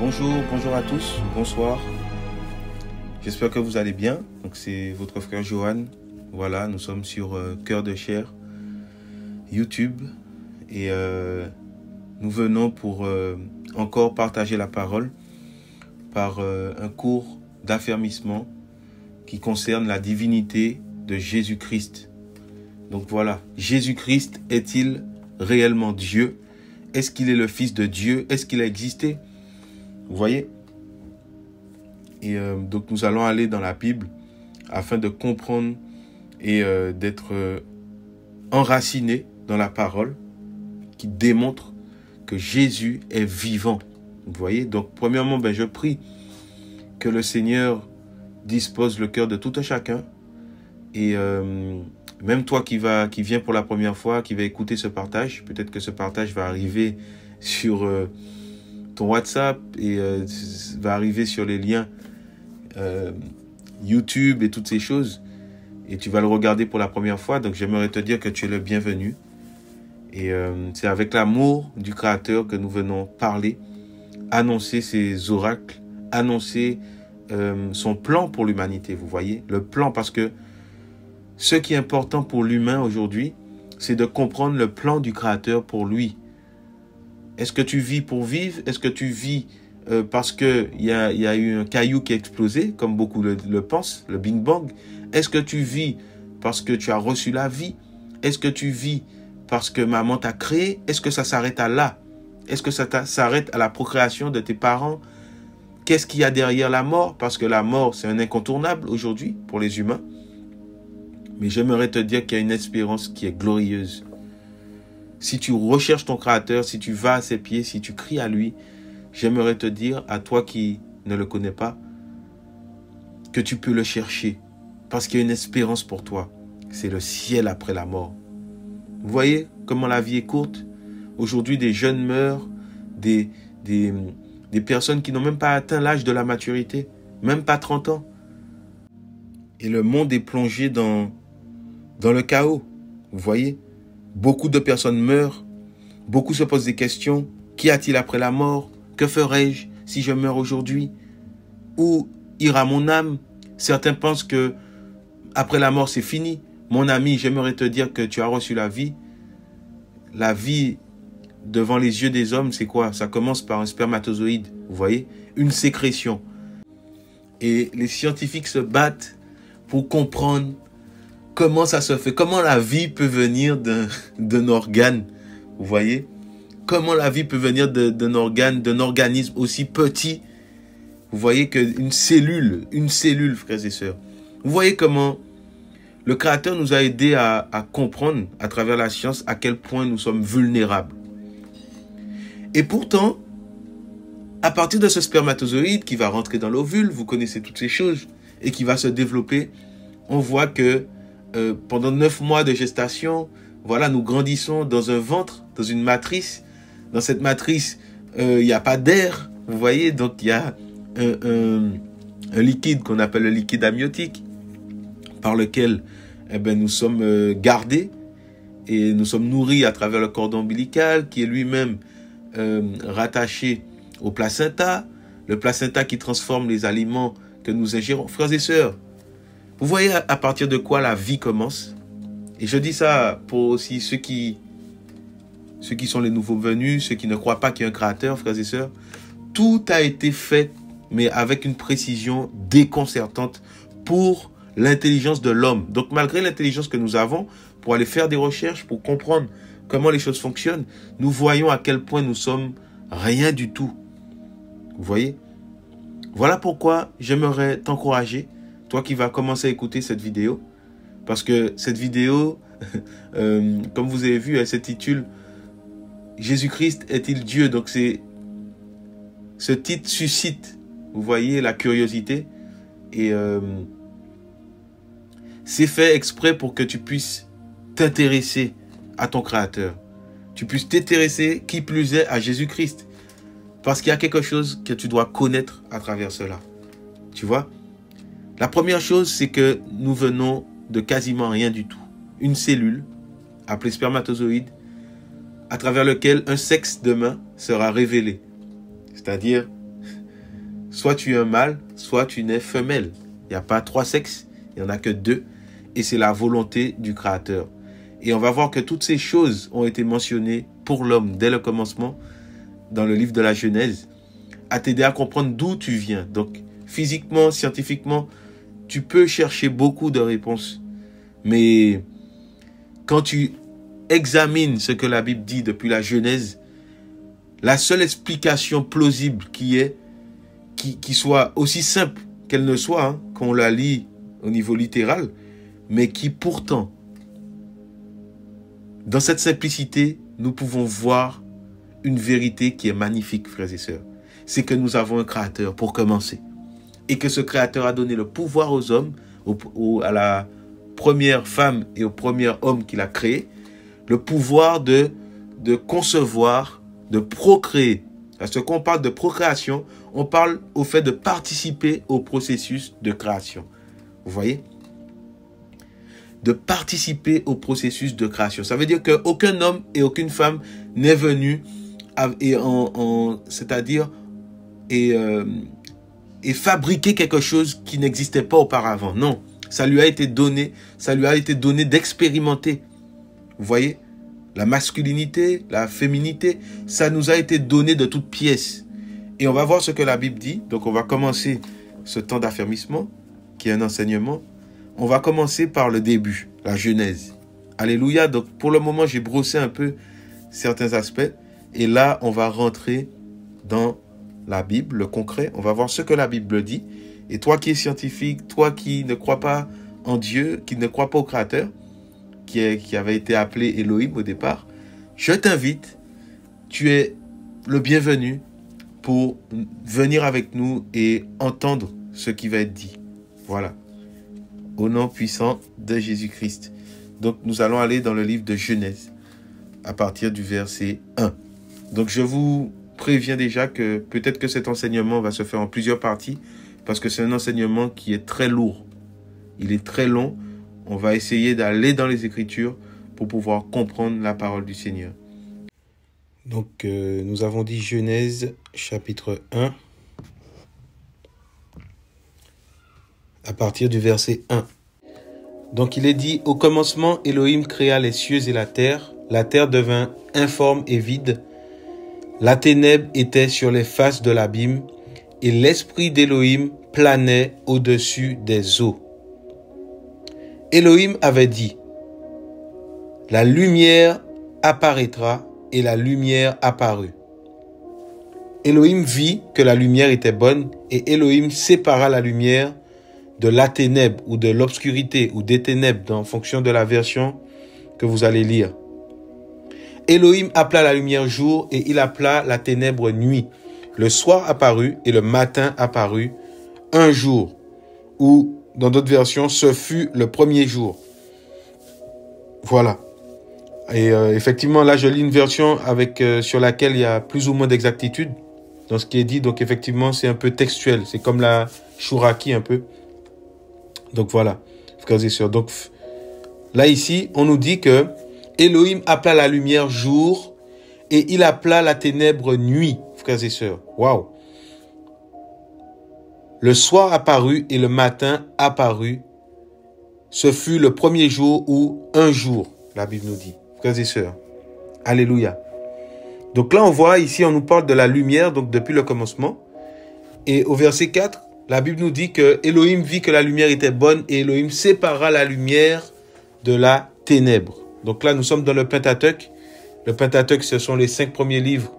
Bonjour à tous, bonsoir. J'espère que vous allez bien. Donc c'est votre frère Johan. Voilà, nous sommes sur Cœur de Chair, YouTube. Et nous venons pour encore partager la parole par un cours d'affermissement qui concerne la divinité de Jésus-Christ. Donc voilà, Jésus-Christ est-il réellement Dieu? Est-ce qu'il est le Fils de Dieu? Est-ce qu'il a existé? Vous voyez? Et donc nous allons aller dans la Bible afin de comprendre et d'être enracinés dans la parole qui démontre que Jésus est vivant. Vous voyez? Donc premièrement, je prie que le Seigneur dispose le cœur de tout un chacun. Et même toi qui viens pour la première fois, qui va écouter ce partage, peut-être que ce partage va arriver sur ton WhatsApp et va arriver sur les liens YouTube et toutes ces choses. Et tu vas le regarder pour la première fois. Donc j'aimerais te dire que tu es le bienvenu. Et c'est avec l'amour du Créateur que nous venons parler, annoncer ses oracles, annoncer son plan pour l'humanité. Vous voyez, le plan, parce que ce qui est important pour l'humain aujourd'hui, c'est de comprendre le plan du Créateur pour lui. Est-ce que tu vis pour vivre? Est-ce que tu vis parce qu'il y a eu un caillou qui a explosé, comme beaucoup le pensent, le Big Bang? Est-ce que tu vis parce que tu as reçu la vie? Est-ce que tu vis parce que maman t'a créé? Est-ce que ça s'arrête à là? Est-ce que ça s'arrête à la procréation de tes parents? Qu'est-ce qu'il y a derrière la mort? Parce que la mort, c'est un incontournable aujourd'hui pour les humains. Mais j'aimerais te dire qu'il y a une espérance qui est glorieuse. Si tu recherches ton Créateur, si tu vas à ses pieds, si tu cries à lui, j'aimerais te dire, à toi qui ne le connais pas, que tu peux le chercher. Parce qu'il y a une espérance pour toi. C'est le ciel après la mort. Vous voyez comment la vie est courte? Aujourd'hui, des jeunes meurent, des personnes qui n'ont même pas atteint l'âge de la maturité, même pas 30 ans. Et le monde est plongé dans le chaos. Vous voyez? Beaucoup de personnes meurent. Beaucoup se posent des questions. Qu'y a-t-il après la mort? Que ferai-je si je meurs aujourd'hui? Où ira mon âme? Certains pensent que après la mort, c'est fini. Mon ami, j'aimerais te dire que tu as reçu la vie. La vie devant les yeux des hommes, c'est quoi? Ça commence par un spermatozoïde. Vous voyez? Une sécrétion. Et les scientifiques se battent pour comprendre comment ça se fait, comment la vie peut venir d'un organe, vous voyez? Comment la vie peut venir d'un organe, d'un organisme aussi petit, vous voyez, qu'une cellule, frères et sœurs. Vous voyez comment le Créateur nous a aidés à comprendre à travers la science à quel point nous sommes vulnérables. Et pourtant, à partir de ce spermatozoïde qui va rentrer dans l'ovule, vous connaissez toutes ces choses, et qui va se développer, on voit que pendant 9 mois de gestation, voilà, nous grandissons dans un ventre, dans une matrice. Dans cette matrice, il n'y a pas d'air, vous voyez, donc il y a un liquide qu'on appelle le liquide amniotique, par lequel nous sommes gardés et nous sommes nourris à travers le cordon ombilical, qui est lui-même rattaché au placenta, le placenta qui transforme les aliments que nous ingérons. Frères et sœurs, vous voyez à partir de quoi la vie commence? Et je dis ça pour aussi ceux qui sont les nouveaux venus, ceux qui ne croient pas qu'il y a un Créateur, frères et sœurs. Tout a été fait, mais avec une précision déconcertante pour l'intelligence de l'homme. Donc malgré l'intelligence que nous avons, pour aller faire des recherches, pour comprendre comment les choses fonctionnent, nous voyons à quel point nous sommes rien du tout. Vous voyez? Voilà pourquoi j'aimerais t'encourager, toi qui vas commencer à écouter cette vidéo, parce que cette vidéo, comme vous avez vu, elle s'intitule « Jésus-Christ est-il Dieu ?» Donc ce titre suscite, vous voyez, la curiosité, et c'est fait exprès pour que tu puisses t'intéresser à ton Créateur. Tu puisses t'intéresser, qui plus est, à Jésus-Christ. Parce qu'il y a quelque chose que tu dois connaître à travers cela. Tu vois? La première chose, c'est que nous venons de quasiment rien du tout. Une cellule, appelée spermatozoïde, à travers lequel un sexe demain sera révélé. C'est-à-dire soit tu es un mâle, soit tu nais femelle. Il n'y a pas 3 sexes, il n'y en a que 2. Et c'est la volonté du Créateur. Et on va voir que toutes ces choses ont été mentionnées pour l'homme dès le commencement, dans le livre de la Genèse, à t'aider à comprendre d'où tu viens. Donc, physiquement, scientifiquement, tu peux chercher beaucoup de réponses. Mais quand tu examines ce que la Bible dit depuis la Genèse, la seule explication plausible qui soit aussi simple qu'elle ne soit, hein, qu'on la lit au niveau littéral, mais qui pourtant, dans cette simplicité, nous pouvons voir une vérité qui est magnifique, frères et sœurs. C'est que nous avons un Créateur pour commencer. Et que ce Créateur a donné le pouvoir aux hommes, à la première femme et au premier homme qu'il a créé, le pouvoir de concevoir, de procréer. Parce que quand on parle de procréation, on parle au fait de participer au processus de création. Vous voyez? De participer au processus de création. Ça veut dire qu'aucun homme et aucune femme n'est venu et fabriquer quelque chose qui n'existait pas auparavant. Non, ça lui a été donné d'expérimenter. Vous voyez, la masculinité, la féminité, ça nous a été donné de toutes pièces. Et on va voir ce que la Bible dit. Donc on va commencer ce temps d'affermissement, qui est un enseignement. On va commencer par le début, la Genèse. Alléluia. Donc pour le moment, j'ai brossé un peu certains aspects. Et là, on va rentrer dans la Bible, le concret. On va voir ce que la Bible dit. Et toi qui es scientifique, toi qui ne crois pas en Dieu, qui ne crois pas au Créateur, qui avait été appelé Elohim au départ, je t'invite, tu es le bienvenu pour venir avec nous et entendre ce qui va être dit. Voilà. Au nom puissant de Jésus-Christ. Donc, nous allons aller dans le livre de Genèse, à partir du verset 1. Donc, je vous préviens déjà que peut-être que cet enseignement va se faire en plusieurs parties, parce que c'est un enseignement qui est très lourd. Il est très long. On va essayer d'aller dans les Écritures pour pouvoir comprendre la parole du Seigneur. Donc, nous avons dit Genèse, chapitre 1, à partir du verset 1. Donc, il est dit, « Au commencement, Elohim créa les cieux et la terre devint informe et vide. La ténèbre était sur les faces de l'abîme, et l'esprit d'Elohim planait au-dessus des eaux. Elohim avait dit, « La lumière apparaîtra, et la lumière apparut. Elohim vit que la lumière était bonne, et Elohim sépara la lumière de la ténèbre, ou de l'obscurité, ou des ténèbres, en fonction de la version que vous allez lire. Elohim appela la lumière jour, et il appela la ténèbre nuit. Le soir apparut, et le matin apparut, un jour, ou dans d'autres versions, ce fut le premier jour. » Voilà. Et effectivement, là, je lis une version sur laquelle il y a plus ou moins d'exactitude dans ce qui est dit. Donc, effectivement, c'est un peu textuel. C'est comme la Chouraki un peu. Donc, voilà, frères et sœurs. Donc, là, ici, on nous dit que Elohim appela la lumière jour et il appela la ténèbre nuit, frères et sœurs. Waouh! Le soir apparut et le matin apparut. Ce fut le premier jour ou un jour, la Bible nous dit. Frères et sœurs. Alléluia. Donc là, on voit ici, on nous parle de la lumière, donc depuis le commencement. Et au verset 4, la Bible nous dit que Elohim vit que la lumière était bonne et Elohim sépara la lumière de la ténèbre. Donc là, nous sommes dans le Pentateuque. Le Pentateuque, ce sont les 5 premiers livres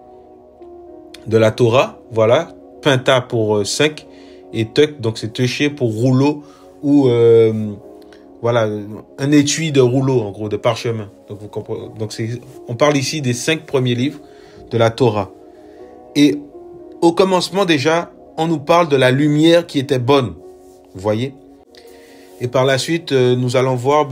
de la Torah. Voilà. Penta pour 5 et Teuk, donc c'est Teché pour rouleau ou voilà, un étui de rouleau, en gros, de parchemin. Donc, vous comprenez. Donc, on parle ici des 5 premiers livres de la Torah. Et au commencement, déjà, on nous parle de la lumière qui était bonne. Vous voyez? Et par la suite, nous allons voir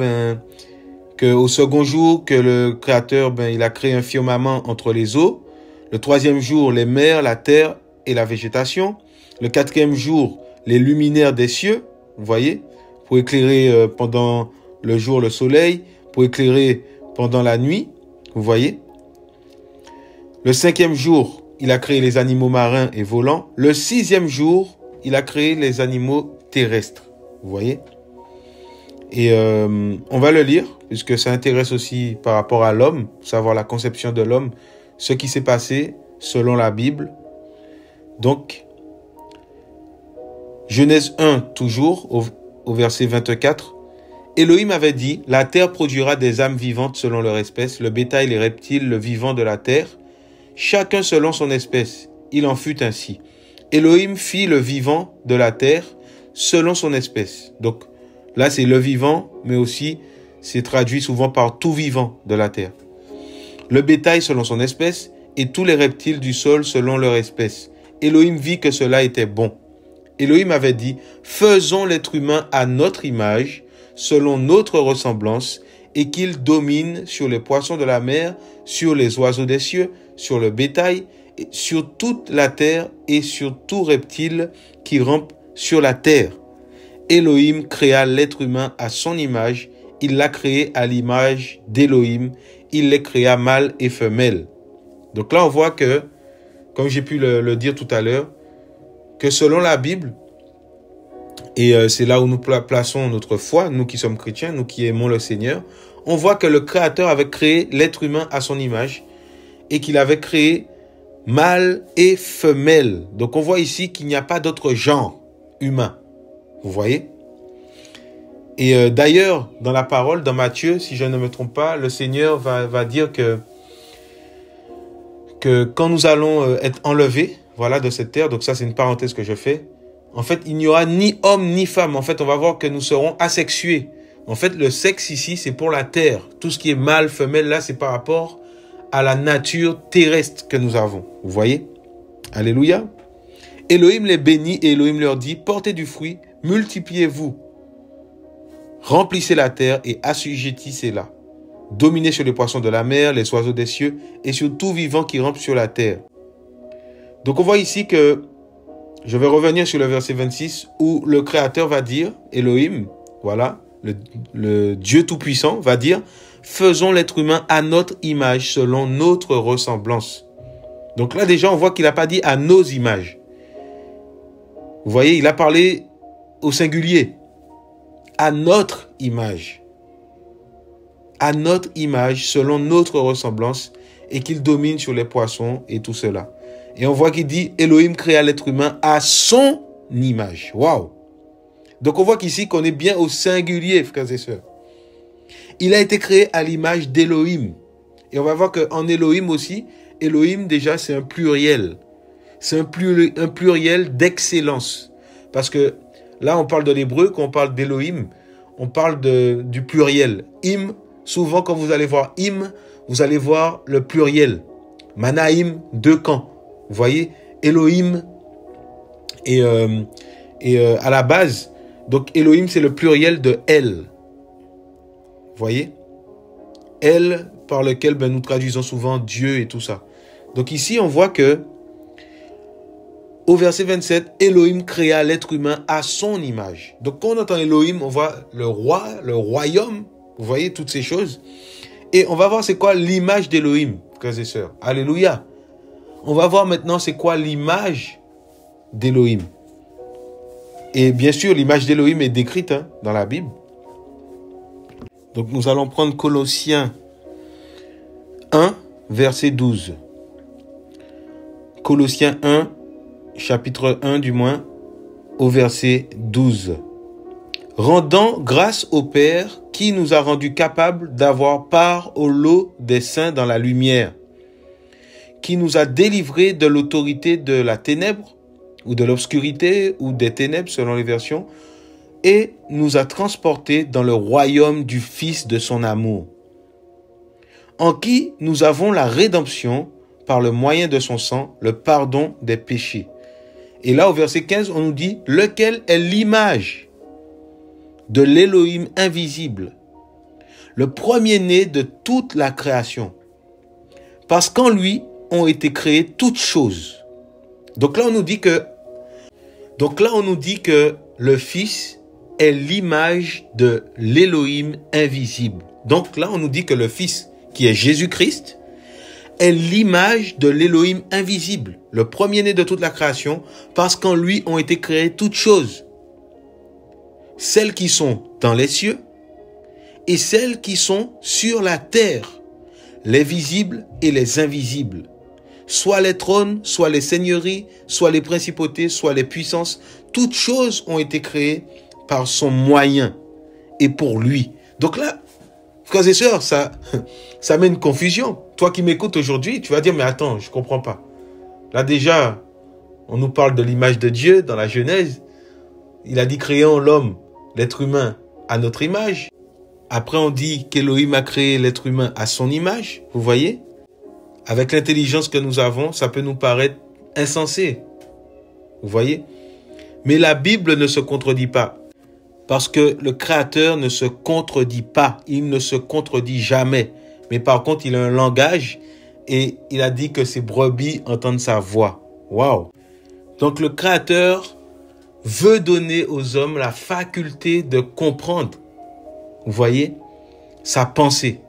qu'au second jour, que le Créateur, il a créé un firmament entre les eaux. Le 3e jour, les mers, la terre et la végétation. Le 4e jour, les luminaires des cieux. Vous voyez? Pour éclairer pendant le jour le soleil, pour éclairer pendant la nuit, vous voyez. Le 5e jour, il a créé les animaux marins et volants. Le 6e jour, il a créé les animaux terrestres. Vous voyez? Et on va le lire, puisque ça intéresse aussi par rapport à l'homme, savoir la conception de l'homme, ce qui s'est passé selon la Bible. Donc, Genèse 1, toujours, au verset 24. Elohim avait dit, « La terre produira des âmes vivantes selon leur espèce, le bétail, les reptiles, le vivant de la terre, chacun selon son espèce. Il en fut ainsi. Elohim fit le vivant de la terre selon son espèce. » Donc, là, c'est le vivant, mais aussi, c'est traduit souvent par tout vivant de la terre. Le bétail selon son espèce et tous les reptiles du sol selon leur espèce. Elohim vit que cela était bon. Elohim avait dit, « Faisons l'être humain à notre image, selon notre ressemblance, et qu'il domine sur les poissons de la mer, sur les oiseaux des cieux, sur le bétail, sur toute la terre et sur tout reptile qui rampe sur la terre. » Elohim créa l'être humain à son image, il l'a créé à l'image d'Elohim, il les créa mâle et femelle. Donc là, on voit que, comme j'ai pu le dire tout à l'heure, que selon la Bible, et c'est là où nous plaçons notre foi, nous qui sommes chrétiens, nous qui aimons le Seigneur, on voit que le Créateur avait créé l'être humain à son image et qu'il avait créé mâle et femelle. Donc on voit ici qu'il n'y a pas d'autre genre humain. Vous voyez? Et d'ailleurs, dans la parole, dans Matthieu, si je ne me trompe pas, le Seigneur va dire que quand nous allons être enlevés, voilà, de cette terre, donc ça c'est une parenthèse que je fais, en fait, il n'y aura ni homme ni femme. En fait, on va voir que nous serons asexués. En fait, le sexe ici, c'est pour la terre. Tout ce qui est mâle, femelle, là, c'est par rapport à la nature terrestre que nous avons. Vous voyez? Alléluia. Elohim les bénit et Elohim leur dit, portez du fruit, multipliez-vous, remplissez la terre et assujettissez-la. Dominez sur les poissons de la mer, les oiseaux des cieux et sur tout vivant qui rampe sur la terre. Donc on voit ici que, je vais revenir sur le verset 26 où le Créateur va dire, Elohim, voilà, le Dieu Tout-Puissant va dire, faisons l'être humain à notre image selon notre ressemblance. Donc là déjà on voit qu'il n'a pas dit à nos images. Vous voyez, il a parlé au singulier, à notre image. À notre image selon notre ressemblance et qu'il domine sur les poissons et tout cela. Et on voit qu'il dit, Elohim créa l'être humain à son image. Waouh! Donc on voit qu'ici qu'on est bien au singulier, frères et sœurs. Il a été créé à l'image d'Elohim. Et on va voir qu'en Elohim aussi, Elohim déjà c'est un pluriel. C'est un pluriel d'excellence. Parce que là on parle de l'hébreu, quand on parle d'Elohim, on parle du pluriel. Im, souvent quand vous allez voir im, vous allez voir le pluriel. Manaïm, 2 camps. Vous voyez, Elohim et à la base, donc Elohim c'est le pluriel de El. Vous voyez, El par lequel nous traduisons souvent Dieu et tout ça. Donc ici on voit que au verset 27, Elohim créa l'être humain à son image. Donc quand on entend Elohim, on voit le roi, le royaume, vous voyez toutes ces choses. Et on va voir c'est quoi l'image d'Elohim, frères et sœurs. Alléluia. On va voir maintenant c'est quoi l'image d'Elohim. Et bien sûr, l'image d'Elohim est décrite dans la Bible. Donc nous allons prendre Colossiens 1, verset 12. Colossiens 1, chapitre 1 du moins, au verset 12. Rendant grâce au Père qui nous a rendus capables d'avoir part au lot des saints dans la lumière, qui nous a délivrés de l'autorité de la ténèbre, ou de l'obscurité, ou des ténèbres selon les versions, et nous a transportés dans le royaume du Fils de son amour, en qui nous avons la rédemption par le moyen de son sang, le pardon des péchés. Et là, au verset 15, on nous dit, lequel est l'image de l'Élohim invisible, le premier-né de toute la création, parce qu'en lui ont été créées toutes choses. Donc là, on nous dit que le Fils est l'image de l'Élohim invisible. Donc là, on nous dit que le Fils, qui est Jésus-Christ, est l'image de l'Élohim invisible, le premier-né de toute la création, parce qu'en lui ont été créées toutes choses, celles qui sont dans les cieux et celles qui sont sur la terre, les visibles et les invisibles, soit les trônes, soit les seigneuries, soit les principautés, soit les puissances, toutes choses ont été créées par son moyen et pour lui. Donc là, frères et sœurs, ça met une confusion. Toi qui m'écoutes aujourd'hui, tu vas dire, mais attends, je ne comprends pas. Là déjà, on nous parle de l'image de Dieu dans la Genèse. Il a dit, créons l'homme, l'être humain, à notre image. Après, on dit qu'Élohim a créé l'être humain à son image. Vous voyez? Avec l'intelligence que nous avons, ça peut nous paraître insensé. Vous voyez? Mais la Bible ne se contredit pas. Parce que le Créateur ne se contredit pas. Il ne se contredit jamais. Mais par contre, il a un langage et il a dit que ses brebis entendent sa voix. Waouh! Donc le Créateur veut donner aux hommes la faculté de comprendre. Vous voyez? Sa pensée.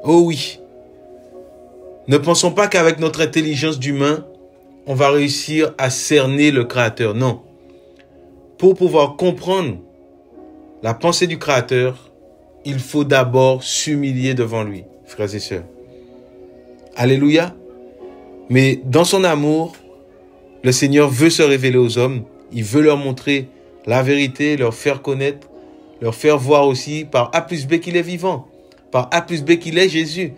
Oh oui! Ne pensons pas qu'avec notre intelligence d'humain, on va réussir à cerner le Créateur. Non. Pour pouvoir comprendre la pensée du Créateur, il faut d'abord s'humilier devant lui, frères et sœurs. Alléluia. Mais dans son amour, le Seigneur veut se révéler aux hommes. Il veut leur montrer la vérité, leur faire connaître, leur faire voir aussi par A plus B qu'il est vivant, par A plus B qu'il est Jésus,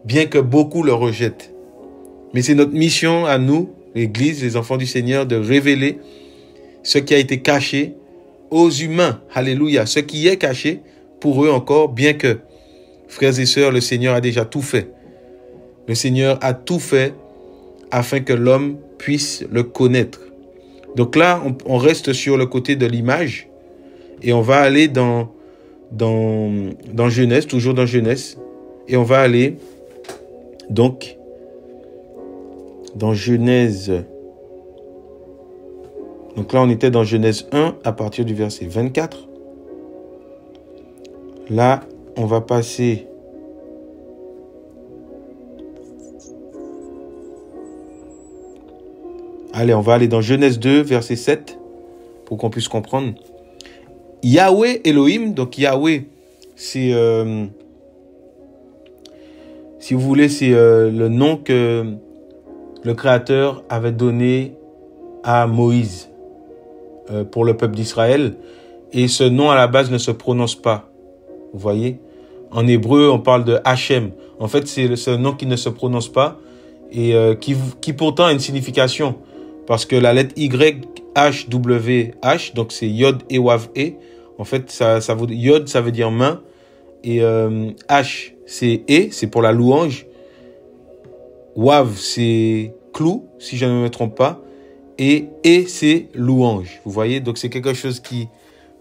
bien que beaucoup le rejettent. Mais c'est notre mission à nous, l'Église, les enfants du Seigneur, de révéler ce qui a été caché aux humains. Alléluia. Ce qui est caché pour eux encore, bien que, frères et sœurs, le Seigneur a déjà tout fait. Le Seigneur a tout fait afin que l'homme puisse le connaître. Donc là, on reste sur le côté de l'image et on va aller dans Genèse, toujours dans Genèse, et on va aller donc dans Genèse. Donc là, on était dans Genèse 1 à partir du verset 24. Là, on va passer allez, on va aller dans Genèse 2, verset 7, pour qu'on puisse comprendre. Yahweh Elohim, donc Yahweh, c'est, si vous voulez, c'est le nom que le Créateur avait donné à Moïse pour le peuple d'Israël. Et ce nom, à la base, ne se prononce pas. Vous voyez? En hébreu, on parle de Hachem. En fait, c'est ce nom qui ne se prononce pas et qui pourtant a une signification. Parce que la lettre YHWH, donc c'est Yod et Wav E. En fait, Yod, ça veut dire main. Et H, c'est E, c'est pour la louange. Wav, c'est clou, si je ne me trompe pas. Et E, c'est louange. Vous voyez? Donc c'est quelque chose qui,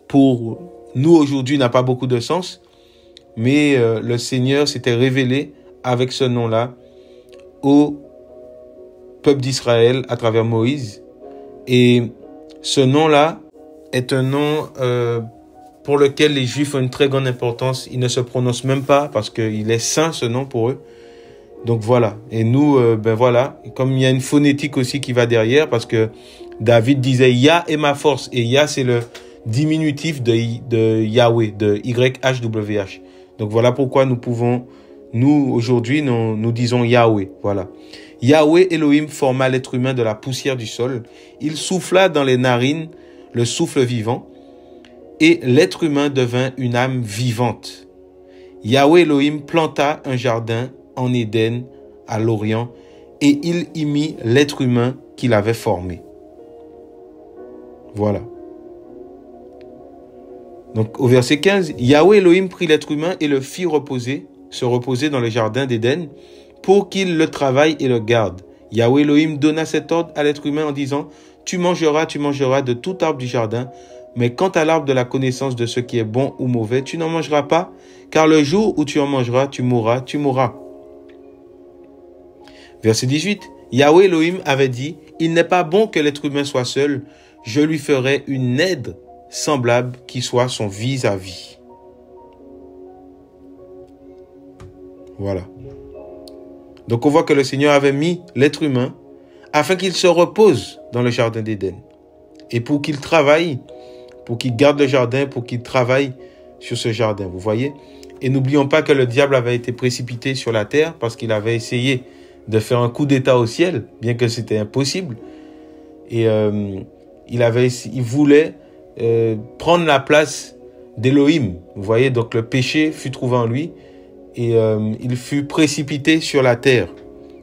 pour nous aujourd'hui, n'a pas beaucoup de sens. Mais le Seigneur s'était révélé avec ce nom-là au peuple d'Israël à travers Moïse. Et ce nom-là est un nom pour lequel les Juifs ont une très grande importance. Il ne se prononce même pas parce qu'il est saint, ce nom, pour eux. Donc voilà. Et nous, ben voilà, comme il y a une phonétique aussi qui va derrière, parce que David disait Yah est ma force. Et Yah, c'est le diminutif de Yahweh, de YHWH. Donc voilà pourquoi nous pouvons, nous aujourd'hui, nous disons Yahweh. Voilà. Yahweh Elohim forma l'être humain de la poussière du sol. Il souffla dans les narines le souffle vivant et l'être humain devint une âme vivante. Yahweh Elohim planta un jardin en Éden à l'Orient et il y mit l'être humain qu'il avait formé. Voilà. Donc au verset 15, Yahweh Elohim prit l'être humain et le fit se reposer dans le jardin d'Éden pour qu'il le travaille et le garde. Yahweh Elohim donna cet ordre à l'être humain en disant, tu mangeras de tout arbre du jardin, mais quant à l'arbre de la connaissance de ce qui est bon ou mauvais, tu n'en mangeras pas, car le jour où tu en mangeras, tu mourras. Verset 18, Yahweh Elohim avait dit, il n'est pas bon que l'être humain soit seul, je lui ferai une aide semblable qui soit son vis-à-vis. Voilà. Donc on voit que le Seigneur avait mis l'être humain afin qu'il se repose dans le jardin d'Éden. Et pour qu'il travaille, pour qu'il garde le jardin, pour qu'il travaille sur ce jardin. Vous voyez? Et n'oublions pas que le diable avait été précipité sur la terre parce qu'il avait essayé de faire un coup d'état au ciel, bien que c'était impossible. Et il voulait prendre la place d'Élohim. Vous voyez? Donc le péché fut trouvé en lui et il fut précipité sur la terre.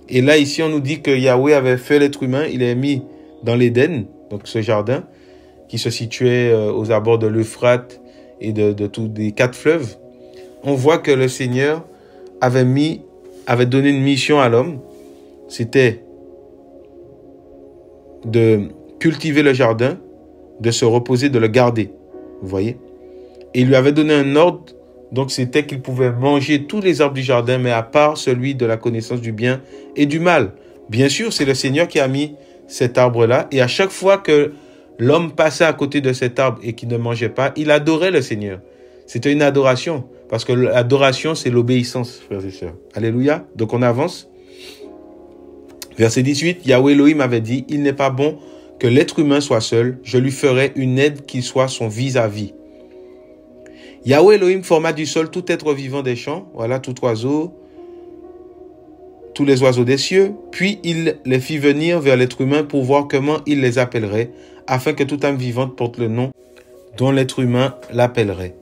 Et là, ici, on nous dit que Yahweh avait fait l'être humain, il l'a mis dans l'Éden, donc ce jardin, qui se situait aux abords de l'Euphrate et de tous les 4 fleuves. On voit que le Seigneur avait donné une mission à l'homme. C'était de cultiver le jardin, de se reposer, de le garder. Vous voyez? Et il lui avait donné un ordre. Donc, c'était qu'il pouvait manger tous les arbres du jardin, mais à part celui de la connaissance du bien et du mal. Bien sûr, c'est le Seigneur qui a mis cet arbre-là. Et à chaque fois que l'homme passait à côté de cet arbre et qu'il ne mangeait pas, il adorait le Seigneur. C'était une adoration. Parce que l'adoration, c'est l'obéissance, frères et sœurs. Alléluia. Donc, on avance. Verset 18, Yahweh Elohim avait dit, « Il n'est pas bon que l'être humain soit seul. Je lui ferai une aide qui soit son vis-à-vis. » Yahweh Elohim forma du sol tout être vivant des champs, voilà, tout oiseau, tous les oiseaux des cieux, puis il les fit venir vers l'être humain pour voir comment il les appellerait, afin que toute âme vivante porte le nom dont l'être humain l'appellerait.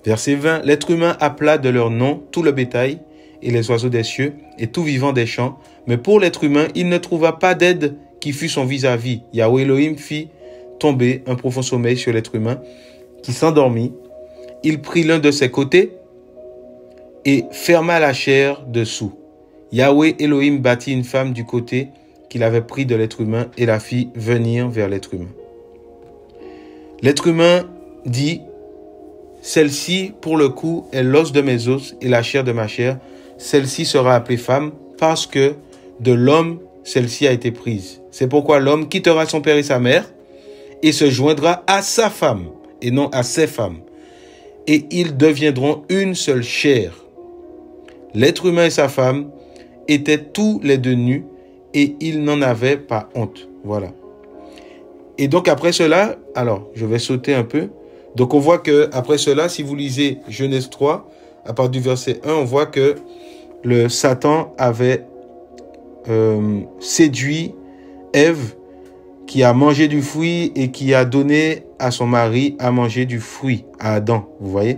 Verset 20, l'être humain appela de leur nom tout le bétail et les oiseaux des cieux et tout vivant des champs, mais pour l'être humain, il ne trouva pas d'aide qui fût son vis-à-vis. Yahweh Elohim fit tomber un profond sommeil sur l'être humain qui s'endormit. Il prit l'un de ses côtés et ferma la chair dessous. Yahweh Elohim bâtit une femme du côté qu'il avait pris de l'être humain et la fit venir vers l'être humain. L'être humain dit, celle-ci, pour le coup, est l'os de mes os et la chair de ma chair. Celle-ci sera appelée femme parce que de l'homme, celle-ci a été prise. C'est pourquoi l'homme quittera son père et sa mère et se joindra à sa femme et non à ses femmes. Et ils deviendront une seule chair. L'être humain et sa femme étaient tous les deux nus et ils n'en avaient pas honte. Voilà. Et donc après cela, alors je vais sauter un peu. Donc on voit que après cela, si vous lisez Genèse 3, à partir du verset 1, on voit que le Satan avait séduit Ève, qui a mangé du fruit et qui a donné à son mari à manger du fruit, à Adam, vous voyez.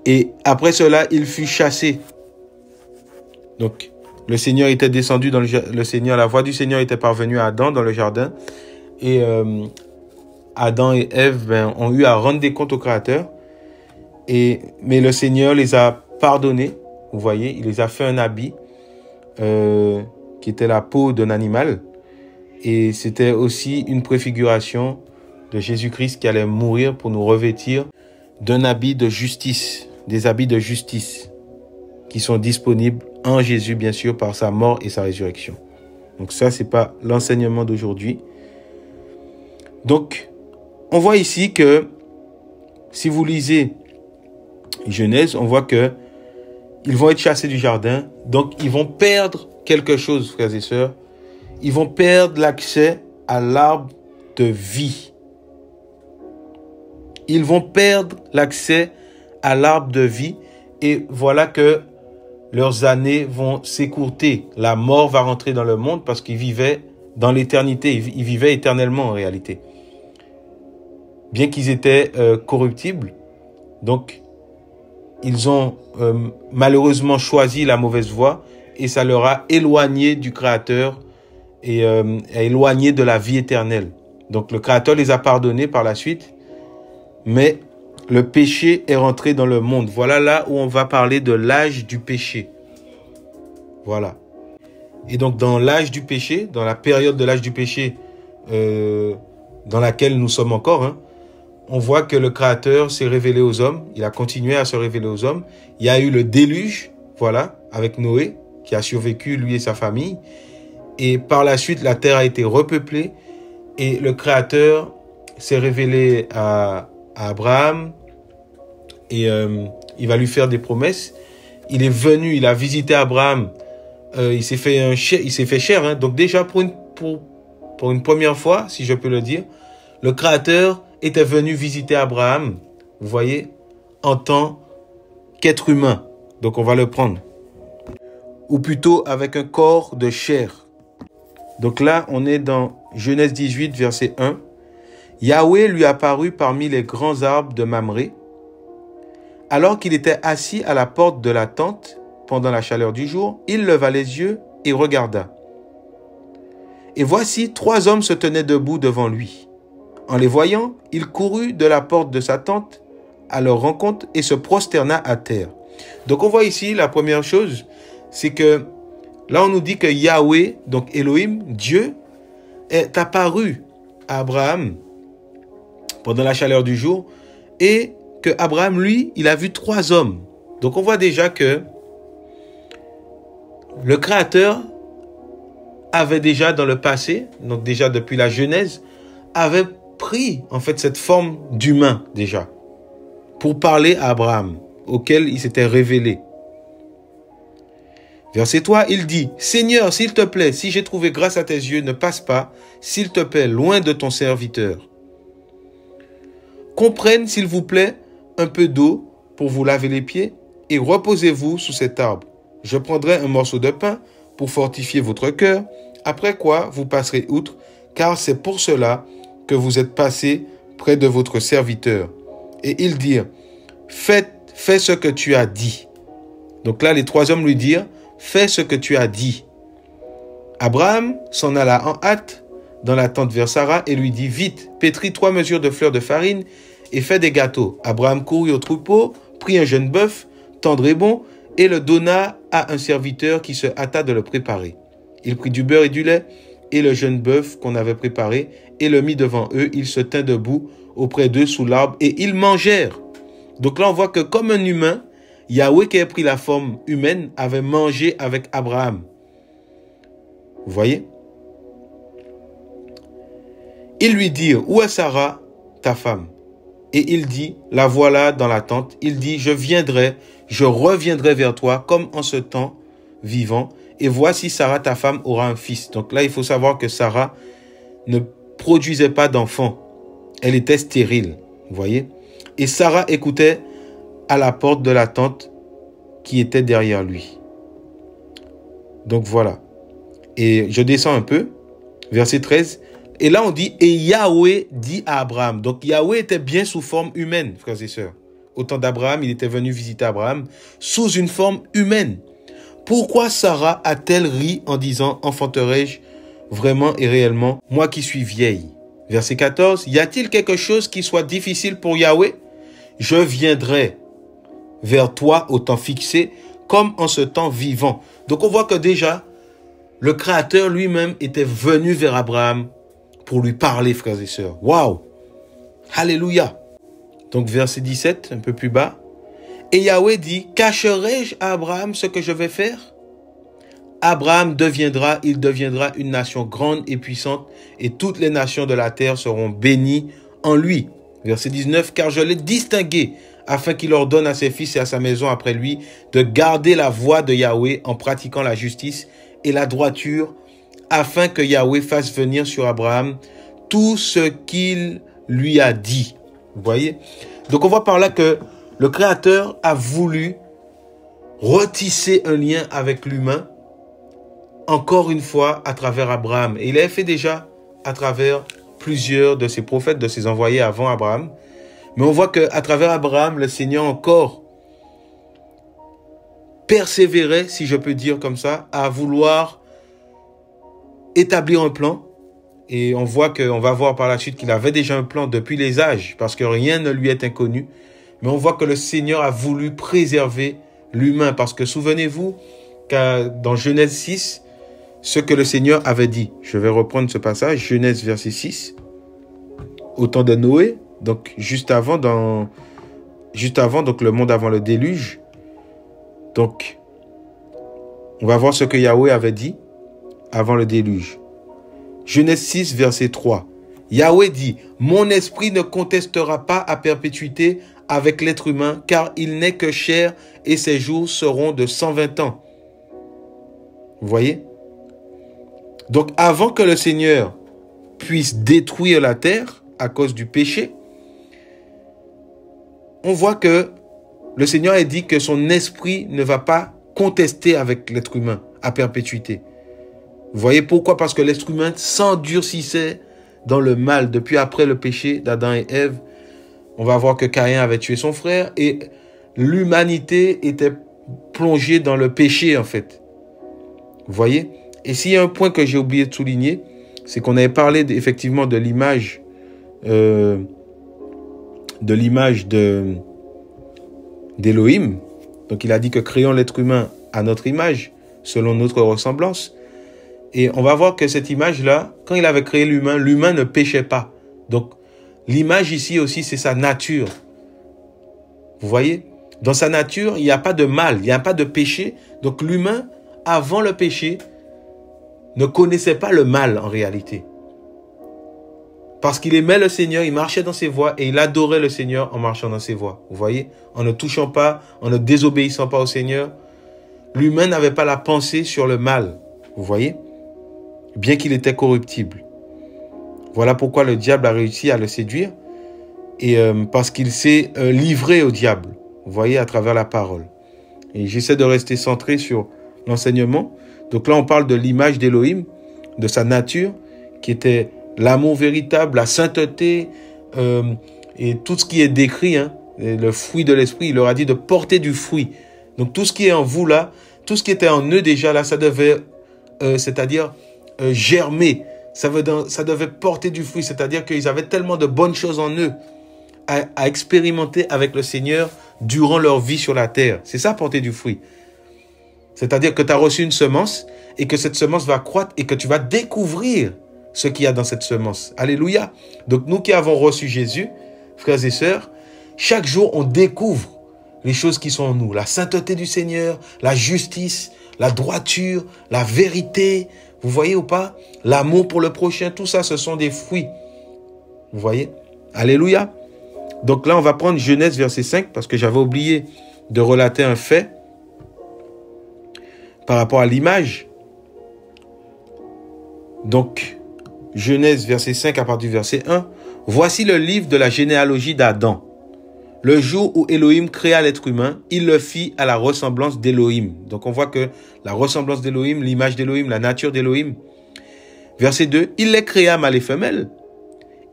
Et après cela, il fut chassé. Donc, le Seigneur était descendu dans la voix du Seigneur était parvenue à Adam dans le jardin. Et Adam et Ève ont eu à rendre des comptes au Créateur. Mais le Seigneur les a pardonnés, vous voyez. Il les a fait un habit qui était la peau d'un animal. Et c'était aussi une préfiguration de Jésus-Christ qui allait mourir pour nous revêtir d'un habit de justice, des habits de justice qui sont disponibles en Jésus, bien sûr, par sa mort et sa résurrection. Donc ça, c'est pas l'enseignement d'aujourd'hui. Donc, on voit ici que, si vous lisez Genèse, on voit que ils vont être chassés du jardin, donc ils vont perdre quelque chose, frères et sœurs. Ils vont perdre l'accès à l'arbre de vie. Ils vont perdre l'accès à l'arbre de vie et voilà que leurs années vont s'écourter. La mort va rentrer dans le monde parce qu'ils vivaient dans l'éternité. Ils vivaient éternellement en réalité. Bien qu'ils étaient corruptibles, donc ils ont malheureusement choisi la mauvaise voie et ça leur a éloigné du Créateur et éloigné de la vie éternelle. Donc le Créateur les a pardonnés par la suite, mais le péché est rentré dans le monde. Voilà là où on va parler de l'âge du péché. Voilà. Et donc dans l'âge du péché, dans la période de l'âge du péché dans laquelle nous sommes encore, on voit que le Créateur s'est révélé aux hommes. Il a continué à se révéler aux hommes. Il y a eu le déluge, voilà, avec Noé, qui a survécu, lui et sa famille. Et par la suite, la terre a été repeuplée et le Créateur s'est révélé à Abraham et il va lui faire des promesses. il est venu, il a visité Abraham. Il s'est fait chair. Hein. Donc déjà, pour une première fois, si je peux le dire, le Créateur était venu visiter Abraham, vous voyez, en tant qu'être humain. Donc on va le prendre. Ou plutôt avec un corps de chair. Donc là, on est dans Genèse 18, verset 1. Yahweh lui apparut parmi les grands arbres de Mamré, alors qu'il était assis à la porte de la tente pendant la chaleur du jour. Il leva les yeux et regarda. Et voici, 3 hommes se tenaient debout devant lui. En les voyant, il courut de la porte de sa tente à leur rencontre et se prosterna à terre. Donc on voit ici, la première chose, c'est que là on nous dit que Yahweh, donc Elohim, Dieu, est apparu à Abraham pendant la chaleur du jour et que Abraham, lui, il a vu 3 hommes. Donc on voit déjà que le Créateur avait déjà dans le passé, donc déjà depuis la Genèse, avait pris en fait cette forme d'humain déjà pour parler à Abraham, auquel il s'était révélé. Verset 3, il dit, « Seigneur, s'il te plaît, si j'ai trouvé grâce à tes yeux, ne passe pas, s'il te plaît, loin de ton serviteur. Comprenne, s'il vous plaît, un peu d'eau pour vous laver les pieds et reposez-vous sous cet arbre. Je prendrai un morceau de pain pour fortifier votre cœur, après quoi vous passerez outre, car c'est pour cela que vous êtes passé près de votre serviteur. » Et ils dirent, « Fais ce que tu as dit. » Donc là, les 3 hommes lui dirent, « Fais ce que tu as dit. » Abraham s'en alla en hâte dans la tente vers Sarah et lui dit, « Vite, pétris 3 mesures de fleur de farine et fais des gâteaux. » Abraham courut au troupeau, prit un jeune bœuf, tendre et bon, et le donna à un serviteur qui se hâta de le préparer. Il prit du beurre et du lait et le jeune bœuf qu'on avait préparé et le mit devant eux. Il se tint debout auprès d'eux sous l'arbre et ils mangèrent. Donc là, on voit que comme un humain, Yahweh qui a pris la forme humaine avait mangé avec Abraham. Vous voyez? Ils lui dirent, « Où est Sarah, ta femme ?» Et il dit, « La voilà dans la tente. » Il dit, « je reviendrai vers toi comme en ce temps vivant. Et voici Sarah, ta femme, aura un fils. » Donc là, il faut savoir que Sarah ne produisait pas d'enfant. Elle était stérile. Vous voyez? Et Sarah écoutait à la porte de la tente qui était derrière lui. Donc voilà. Et je descends un peu. Verset 13. Et là, on dit, et Yahweh dit à Abraham. Donc Yahweh était bien sous forme humaine, frères et sœurs. Au temps d'Abraham, il était venu visiter Abraham sous une forme humaine. Pourquoi Sarah a-t-elle ri en disant, enfanterai-je vraiment et réellement, moi qui suis vieille? Verset 14, y a-t-il quelque chose qui soit difficile pour Yahweh? Je viendrai vers toi au temps fixé, comme en ce temps vivant. Donc on voit que déjà, le Créateur lui-même était venu vers Abraham pour lui parler, frères et sœurs. Waouh! Alléluia! Donc verset 17, un peu plus bas. Et Yahweh dit, cacherai-je à Abraham ce que je vais faire? Abraham deviendra une nation grande et puissante, et toutes les nations de la terre seront bénies en lui. Verset 19, car je l'ai distingué, afin qu'il ordonne à ses fils et à sa maison après lui de garder la voie de Yahweh en pratiquant la justice et la droiture, afin que Yahweh fasse venir sur Abraham tout ce qu'il lui a dit. Vous voyez? Donc on voit par là que le Créateur a voulu retisser un lien avec l'humain, encore une fois à travers Abraham. Et il l'a fait déjà à travers plusieurs de ses prophètes, de ses envoyés avant Abraham. Mais on voit qu'à travers Abraham, le Seigneur encore persévérait, si je peux dire comme ça, à vouloir établir un plan. Et on voit qu'on va voir par la suite qu'il avait déjà un plan depuis les âges, parce que rien ne lui est inconnu. Mais on voit que le Seigneur a voulu préserver l'humain, parce que souvenez-vous que dans Genèse 6, ce que le Seigneur avait dit. Je vais reprendre ce passage, Genèse verset 6. Au temps de Noé, donc juste avant, donc le monde avant le déluge. Donc, on va voir ce que Yahweh avait dit avant le déluge. Genèse 6, verset 3. Yahweh dit, « Mon esprit ne contestera pas à perpétuité avec l'être humain, car il n'est que chair et ses jours seront de 120 ans. Vous voyez? Donc, avant que le Seigneur puisse détruire la terre à cause du péché, on voit que le Seigneur a dit que son esprit ne va pas contester avec l'être humain à perpétuité. Vous voyez pourquoi? Parce que l'être humain s'endurcissait dans le mal depuis après le péché d'Adam et Ève. On va voir que Caïn avait tué son frère et l'humanité était plongée dans le péché en fait. Vous voyez? Et s'il y a un point que j'ai oublié de souligner, c'est qu'on avait parlé effectivement de l'image d'Élohim. Donc il a dit que créons l'être humain à notre image, selon notre ressemblance. Et on va voir que cette image-là, quand il avait créé l'humain, l'humain ne péchait pas. Donc l'image ici aussi, c'est sa nature. Vous voyez? Dans sa nature, il n'y a pas de mal, il n'y a pas de péché. Donc l'humain, avant le péché, ne connaissait pas le mal en réalité. Parce qu'il aimait le Seigneur, il marchait dans ses voies et il adorait le Seigneur en marchant dans ses voies. Vous voyez? En ne touchant pas, en ne désobéissant pas au Seigneur. L'humain n'avait pas la pensée sur le mal. Vous voyez? Bien qu'il était corruptible. Voilà pourquoi le diable a réussi à le séduire. Et parce qu'il s'est livré au diable. Vous voyez, à travers la parole. Et j'essaie de rester centré sur l'enseignement. Donc là, on parle de l'image d'Élohim, de sa nature, qui était l'amour véritable, la sainteté, et tout ce qui est décrit, hein, le fruit de l'esprit. Il leur a dit de porter du fruit. Donc tout ce qui est en vous là, tout ce qui était en eux déjà là, ça devait, c'est-à-dire germer. Ça devait porter du fruit, c'est-à-dire qu'ils avaient tellement de bonnes choses en eux à expérimenter avec le Seigneur durant leur vie sur la terre. C'est ça, porter du fruit. C'est-à-dire que tu as reçu une semence et que cette semence va croître et que tu vas découvrir ce qu'il y a dans cette semence. Alléluia. Donc nous qui avons reçu Jésus, frères et sœurs, chaque jour on découvre les choses qui sont en nous. La sainteté du Seigneur, la justice, la droiture, la vérité. Vous voyez ou pas? L'amour pour le prochain, tout ça, ce sont des fruits. Vous voyez? Alléluia. Donc là, on va prendre Genèse verset 5 parce que j'avais oublié de relater un fait par rapport à l'image. Donc, Genèse verset 5 à partir du verset 1. Voici le livre de la généalogie d'Adam. Le jour où Elohim créa l'être humain, il le fit à la ressemblance d'Elohim. Donc on voit que la ressemblance d'Elohim, l'image d'Elohim, la nature d'Elohim. Verset 2. Il les créa mâle et femelle.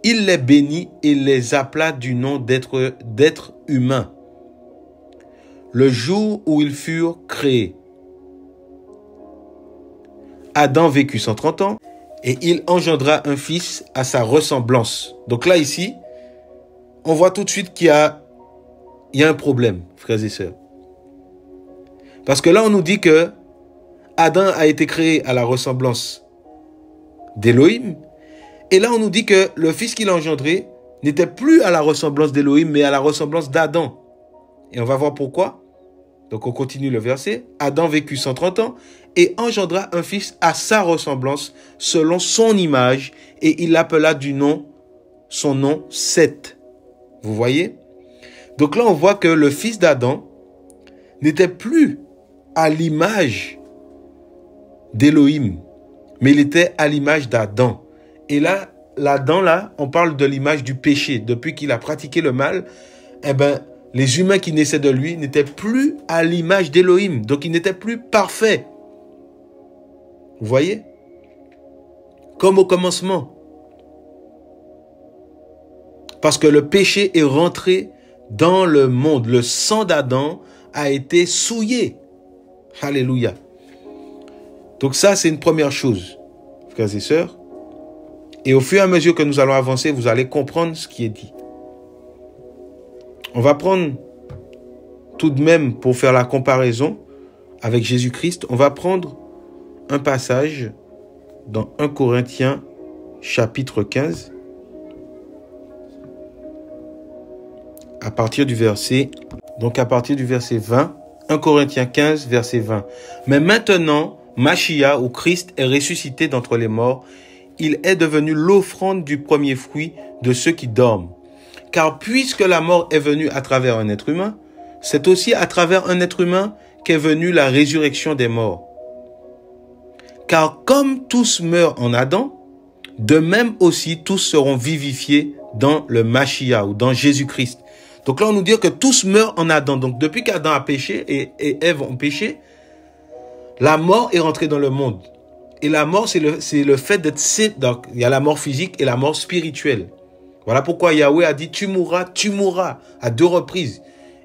Il les bénit et les appela du nom d'être humains. Le jour où ils furent créés. Adam vécut 130 ans et il engendra un fils à sa ressemblance. Donc là, ici, on voit tout de suite qu'il y a un problème, frères et sœurs. Parce que là, on nous dit que Adam a été créé à la ressemblance d'Élohim. Et là, on nous dit que le fils qu'il a engendré n'était plus à la ressemblance d'Élohim, mais à la ressemblance d'Adam. Et on va voir pourquoi. Donc, on continue le verset. Adam vécut 130 ans et engendra un fils à sa ressemblance, selon son image, et il l'appela son nom Seth. Vous voyez? Donc là, on voit que le fils d'Adam n'était plus à l'image d'Élohim, mais il était à l'image d'Adam. Et là, l'Adam, là, on parle de l'image du péché. Depuis qu'il a pratiqué le mal, eh ben, les humains qui naissaient de lui n'étaient plus à l'image d'Élohim. Donc, ils n'étaient plus parfaits. Vous voyez? Comme au commencement. Parce que le péché est rentré dans le monde. Le sang d'Adam a été souillé. Alléluia. Donc ça, c'est une première chose, frères et sœurs. Et au fur et à mesure que nous allons avancer, vous allez comprendre ce qui est dit. On va prendre tout de même, pour faire la comparaison avec Jésus-Christ, on va prendre un passage dans 1 Corinthiens chapitre 15, à partir du verset 20, 1 Corinthiens 15, verset 20. Mais maintenant, Machia, ou Christ, est ressuscité d'entre les morts. Il est devenu l'offrande du premier fruit de ceux qui dorment. Car puisque la mort est venue à travers un être humain, c'est aussi à travers un être humain qu'est venue la résurrection des morts. Car comme tous meurent en Adam, de même aussi tous seront vivifiés dans le Mashiach ou dans Jésus-Christ. Donc là, on nous dit que tous meurent en Adam. Donc depuis qu'Adam a péché et Ève ont péché, la mort est rentrée dans le monde. Et la mort, c'est le fait d'être... Donc, il y a la mort physique et la mort spirituelle. Voilà pourquoi Yahweh a dit, tu mourras, à 2 reprises.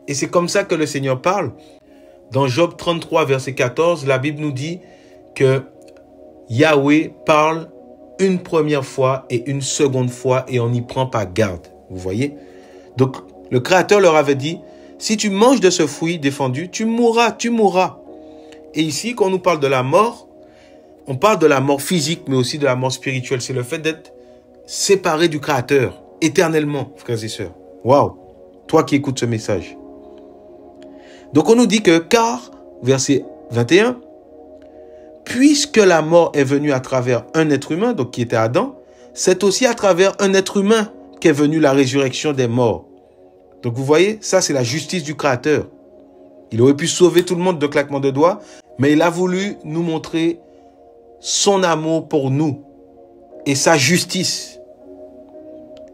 Et c'est comme ça que le Seigneur parle. Dans Job 33, verset 14, la Bible nous dit que Yahweh parle une première fois et une seconde fois et on n'y prend pas garde. Vous voyez? Donc, le Créateur leur avait dit, si tu manges de ce fruit défendu, tu mourras. Et ici, quand on nous parle de la mort, on parle de la mort physique, mais aussi de la mort spirituelle. C'est le fait d'être séparé du Créateur, éternellement, frères et sœurs. Waouh! Toi qui écoutes ce message. Donc, on nous dit que, car, verset 21, puisque la mort est venue à travers un être humain, donc qui était Adam, c'est aussi à travers un être humain qu'est venue la résurrection des morts. Donc vous voyez, ça c'est la justice du Créateur. Il aurait pu sauver tout le monde de claquement de doigts, mais il a voulu nous montrer son amour pour nous et sa justice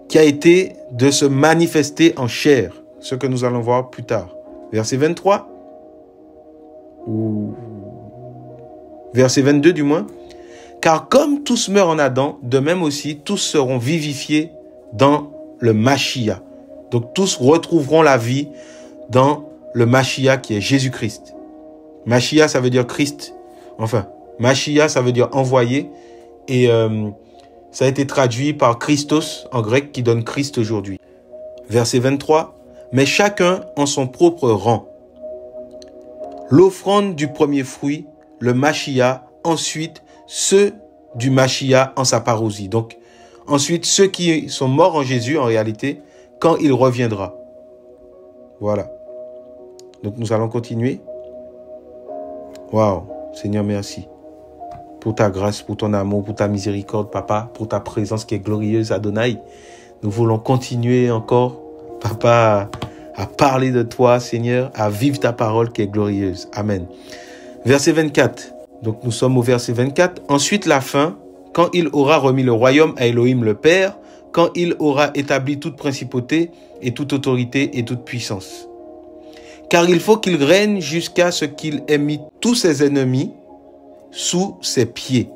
qui a été de se manifester en chair, ce que nous allons voir plus tard. Verset 23, ou verset 22 du moins. Car comme tous meurent en Adam, de même aussi tous seront vivifiés dans le Mashiach. Donc tous retrouveront la vie dans le Mashiach qui est Jésus-Christ. Mashiach, ça veut dire Christ. Enfin, Mashiach, ça veut dire envoyé. Et ça a été traduit par Christos en grec qui donne Christ aujourd'hui. Verset 23. Mais chacun en son propre rang. L'offrande du premier fruit, le Mashiach, ensuite ceux du Mashiach en sa parousie. Donc, ensuite ceux qui sont morts en Jésus en réalité, quand il reviendra. Voilà. Donc nous allons continuer. Waouh, Seigneur, merci. Pour ta grâce, pour ton amour, pour ta miséricorde, Papa, pour ta présence qui est glorieuse, Adonai. Nous voulons continuer encore, Papa, à parler de toi, Seigneur, à vivre ta parole qui est glorieuse. Amen. Verset 24. Donc nous sommes au verset 24. Ensuite la fin, quand il aura remis le royaume à Elohim le Père, quand il aura établi toute principauté et toute autorité et toute puissance. Car il faut qu'il règne jusqu'à ce qu'il ait mis tous ses ennemis sous ses pieds.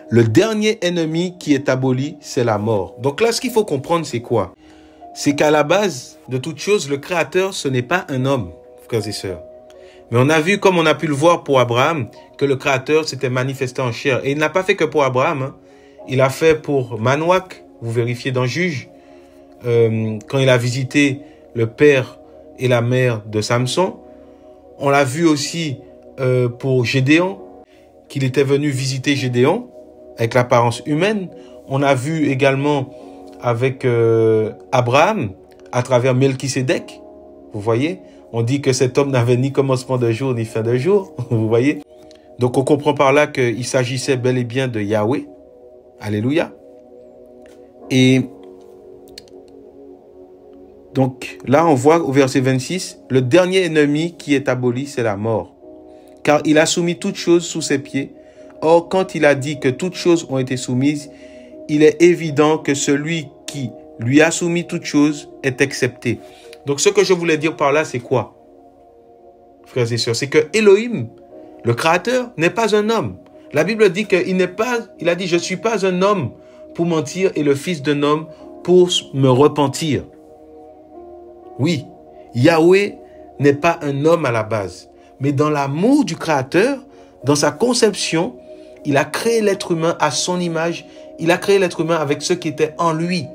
Le dernier ennemi qui est aboli, c'est la mort. Donc là, ce qu'il faut comprendre, c'est quoi? C'est qu'à la base de toute chose, le Créateur, ce n'est pas un homme, frères et sœurs. Mais on a vu, comme on a pu le voir pour Abraham, que le Créateur s'était manifesté en chair. Et il n'a pas fait que pour Abraham, hein. Il a fait pour Manoach, vous vérifiez dans Juge, quand il a visité le père et la mère de Samson. On l'a vu aussi pour Gédéon, qu'il était venu visiter Gédéon avec l'apparence humaine. On a vu également avec Abraham à travers Melchisédek. Vous voyez, on dit que cet homme n'avait ni commencement de jour ni fin de jour. Vous voyez. Donc on comprend par là qu'il s'agissait bel et bien de Yahweh. Alléluia. Et donc là, on voit au verset 26, le dernier ennemi qui est aboli, c'est la mort. Car il a soumis toutes choses sous ses pieds. Or, quand il a dit que toutes choses ont été soumises, il est évident que celui qui lui a soumis toutes choses est excepté. Donc, ce que je voulais dire par là, c'est quoi, frères et sœurs? C'est que Elohim, le Créateur, n'est pas un homme. La Bible dit qu'il n'est pas, il a dit, je ne suis pas un homme pour mentir et le fils d'un homme pour me repentir. Oui, Yahweh n'est pas un homme à la base, mais dans l'amour du Créateur, dans sa conception, il a créé l'être humain à son image, il a créé l'être humain avec ce qui était en lui.